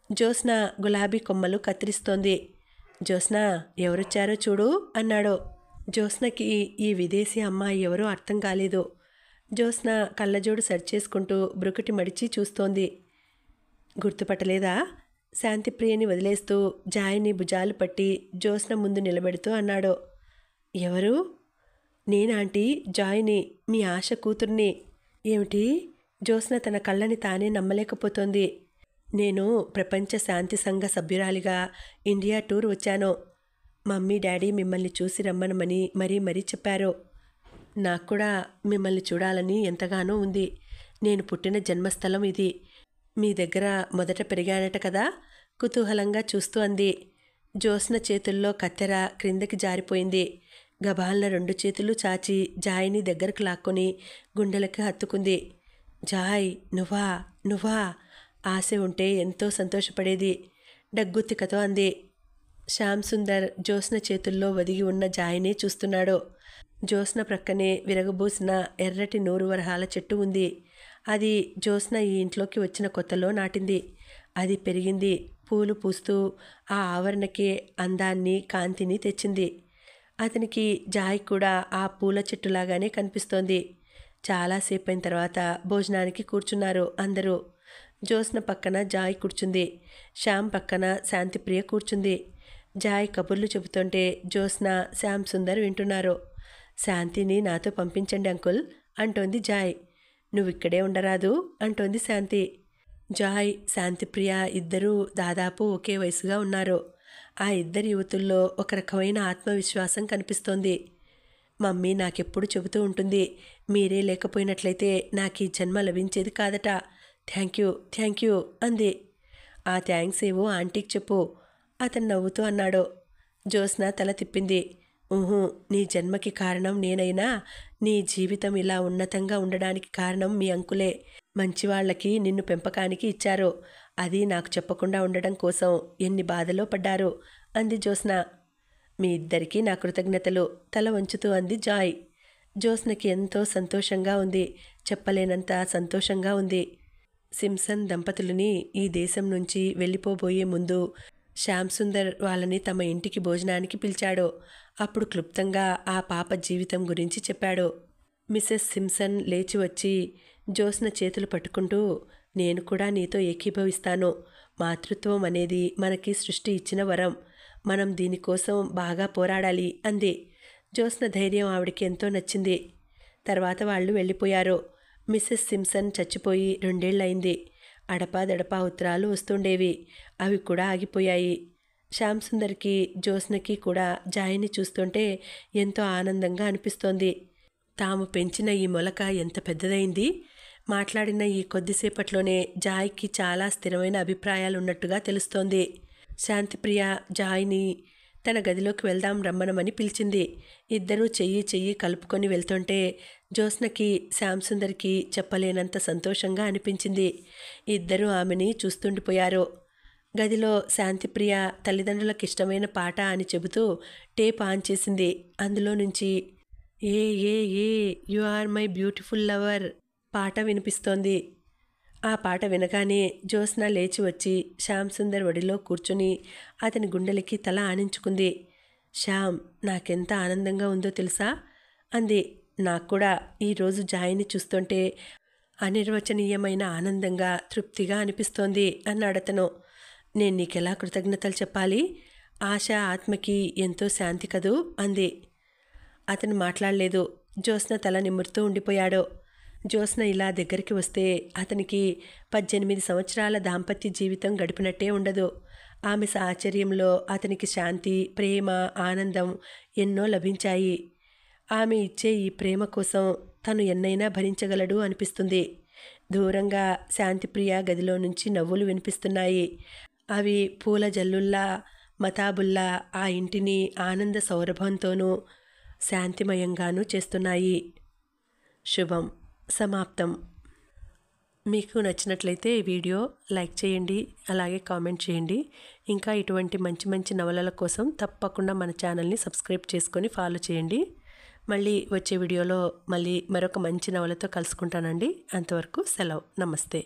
జ్యోత్స్న గులాబీ కొమ్మలు కత్తిరిస్తోంది. జ్యోత్స్న, ఎవరొచ్చారో చూడు అన్నాడు. జ్యోత్స్నకి ఈ విదేశీ అమ్మాయి ఎవరో అర్థం కాలేదు. జ్యోత్స్న కళ్ళజోడు సరిచేసుకుంటూ బ్రుకుటి మడిచి చూస్తోంది. గుర్తుపట్టలేదా? శాంతిప్రియని వదిలేస్తూ జాయ్ని భుజాలు పట్టి జ్యోత్స్న ముందు నిలబెడుతూ అన్నాడు. ఎవరు? నేనాంటీ, జాయ్ని, మీ ఆశ కూతుర్ని. ఏమిటి? జ్యోత్స్న తన కళ్ళని తానే నమ్మలేకపోతోంది. నేను ప్రపంచ శాంతి సంఘ సభ్యురాలిగా ఇండియా టూర్ వచ్చాను. మమ్మీ డాడీ మిమ్మల్ని చూసి రమ్మనమని మరీ చెప్పారు. నాకు కూడా మిమ్మల్ని చూడాలని ఎంతగానో ఉంది. నేను పుట్టిన జన్మస్థలం ఇది. మీ దగ్గర మొదట పెరిగానట కదా? కుతూహలంగా చూస్తూ అంది. జ్యోత్స్న చేతుల్లో కత్తెర క్రిందకి జారిపోయింది. గబాల్న 2 చేతులు చాచి జాయ్ని దగ్గరకు లాక్కొని గుండెలకు హత్తుకుంది. జాయ్, నువ్వా? ఆశ ఉంటే ఎంతో సంతోషపడేది డగ్గుత్తికతో అంది. శ్యామ్ సుందర్ జ్యోత్స్న చేతుల్లో ఒదిగి ఉన్న జాయ్నే చూస్తున్నాడు. జ్యోత్స్న ప్రక్కనే విరగబూసిన ఎర్రటి నూరు వరహాల చెట్టు ఉంది. అది జ్యోత్స్న ఈ ఇంట్లోకి వచ్చిన కొత్తలో నాటింది. అది పెరిగింది, పూలు పూస్తూ ఆ ఆవరణకే అందాన్ని, కాంతిని తెచ్చింది. అతనికి జాయ్ కూడా ఆ పూల చెట్టులాగానే కనిపిస్తోంది. చాలాసేపైన తర్వాత భోజనానికి కూర్చున్నారు అందరూ. జ్యోత్స్న పక్కన జాయ్ కూర్చుంది. శ్యామ్ పక్కన శాంతిప్రియ కూర్చుంది. జాయ్ కబుర్లు చెబుతుంటే జ్యోత్స్న, శ్యామ్ సుందర్ వింటున్నారు. శాంతిని నాతో పంపించండి అంకుల్ అంటోంది జాయ్. నువ్విక్కడే ఉండరాదు అంటోంది శాంతి. జాయ్, శాంతిప్రియ ఇద్దరూ దాదాపు ఒకే వయసుగా ఉన్నారు. ఆ ఇద్దరి యువతుల్లో ఒక రకమైన ఆత్మవిశ్వాసం కనిపిస్తోంది. మమ్మీ నాకెప్పుడు చెబుతూ ఉంటుంది, మీరే లేకపోయినట్లయితే నాకు ఈ జన్మ లభించేది కాదట. థ్యాంక్ యూ అంది. ఆ థ్యాంక్స్ ఏవో ఆంటీకి చెప్పు అతను నవ్వుతూ అన్నాడు. జ్యోత్స్న తల తిప్పింది. నీ జన్మకి కారణం నేనైనా నీ జీవితం ఇలా ఉన్నతంగా ఉండడానికి కారణం మీ అంకులే. మంచివాళ్లకి నిన్ను పెంపకానికి ఇచ్చారు. అది నాకు చెప్పకుండా ఉండడం కోసం ఎన్ని బాధలో పడ్డారు అంది జ్యోత్స్న. మీ ఇద్దరికీ నా కృతజ్ఞతలు తల వంచుతూ అంది జాయ్. జ్యోత్స్నకి ఎంతో సంతోషంగా ఉంది, చెప్పలేనంత సంతోషంగా ఉంది. సింప్సన్ దంపతులని ఈ దేశం నుంచి వెళ్ళిపోబోయే ముందు శ్యామ్ సుందర్ వాళ్ళని తమ ఇంటికి భోజనానికి పిలిచాడు. అప్పుడు క్లుప్తంగా ఆ పాప జీవితం గురించి చెప్పాడు. మిసెస్ సింప్సన్ లేచి వచ్చి జ్యోత్స్న చేతులు పట్టుకుంటూ, నేను కూడా నీతో ఏకీభవిస్తాను. మాతృత్వం అనేది మనకి సృష్టి ఇచ్చిన వరం. మనం దీనికోసం బాగా పోరాడాలి అంది. జ్యోత్స్న ధైర్యం ఆవిడికి ఎంతో నచ్చింది. తర్వాత వాళ్ళు వెళ్ళిపోయారు. మిసెస్ సింప్సన్ చచ్చిపోయి 2 ఏళ్లయింది. అడపాదడపా ఉత్తరాలు వస్తుండేవి. అవి కూడా ఆగిపోయాయి. శ్యామ్ సుందర్కి, జ్యోత్స్నకి కూడా జాయ్ని చూస్తుంటే ఎంతో ఆనందంగా అనిపిస్తోంది. తాము పెంచిన ఈ మొలక ఎంత పెద్దదైంది. మాట్లాడిన ఈ కొద్దిసేపట్లోనే జాయ్కి చాలా స్థిరమైన అభిప్రాయాలు ఉన్నట్టుగా తెలుస్తోంది. శాంతిప్రియ జాయ్ని తన గదిలోకి వెళ్దాం రమ్మనమని పిలిచింది. ఇద్దరూ చెయ్యి కలుపుకొని వెళ్తుంటే జ్యోత్స్నకి శ్యామసుందర్కి చెప్పలేనంత సంతోషంగా అనిపించింది. ఇద్దరూ ఆమెని చూస్తుండిపోయారు. గదిలో శాంతిప్రియ తల్లిదండ్రులకు ఇష్టమైన పాట అని చెబుతూ టేప్ ఆన్ చేసింది. అందులో నుంచి ఏ ఏ ఏ you are my beautiful lover పాట వినిపిస్తోంది. ఆ పాట వినగానే జ్యోత్స్న లేచి వచ్చి శ్యామసుందర్ ఒడిలో కూర్చుని అతని గుండెలకి తల ఆనించుకుంది. శ్యామ్, నాకెంత ఆనందంగా ఉందో తెలుసా అంది. నాకు కూడా ఈరోజు జాయిని చూస్తుంటే అనిర్వచనీయమైన ఆనందంగా తృప్తిగా అనిపిస్తోంది అన్నాడతను. నేను నీకెలా కృతజ్ఞతలు చెప్పాలి? ఆశ ఆత్మకి ఎంతో శాంతి కదూ అంది. అతను మాట్లాడలేదు. జ్యోత్స్న తల నిమురుతూ ఉండిపోయాడు. జ్యోత్స్న ఇలా దగ్గరికి వస్తే అతనికి 18 సంవత్సరాల దాంపత్య జీవితం గడిపినట్టే ఉండదు. ఆమె సాహచర్యంలో అతనికి శాంతి, ప్రేమ, ఆనందం ఎన్నో లభించాయి. ఆమె ఇచ్చే ఈ ప్రేమ కోసం తను ఎన్నైనా భరించగలడు అనిపిస్తుంది. దూరంగా శాంతిప్రియ గదిలో నుంచి నవ్వులు వినిపిస్తున్నాయి. అవి పూల జల్లుల్లా, మతాబుల్లా ఆ ఇంటిని ఆనంద సౌరభంతోనూ శాంతిమయంగానూ చేస్తున్నాయి. శుభం సమాప్తం. మీకు నచ్చినట్లయితే ఈ వీడియో లైక్ చేయండి, అలాగే కామెంట్ చేయండి. ఇంకా ఇటువంటి మంచి మంచి నవలల కోసం తప్పకుండా మన ఛానల్ని సబ్స్క్రైబ్ చేసుకొని ఫాలో చేయండి. మళ్ళీ వచ్చే వీడియోలో మరొక మంచి నవలతో కలుసుకుంటానండి. అంతవరకు సెలవు. నమస్తే.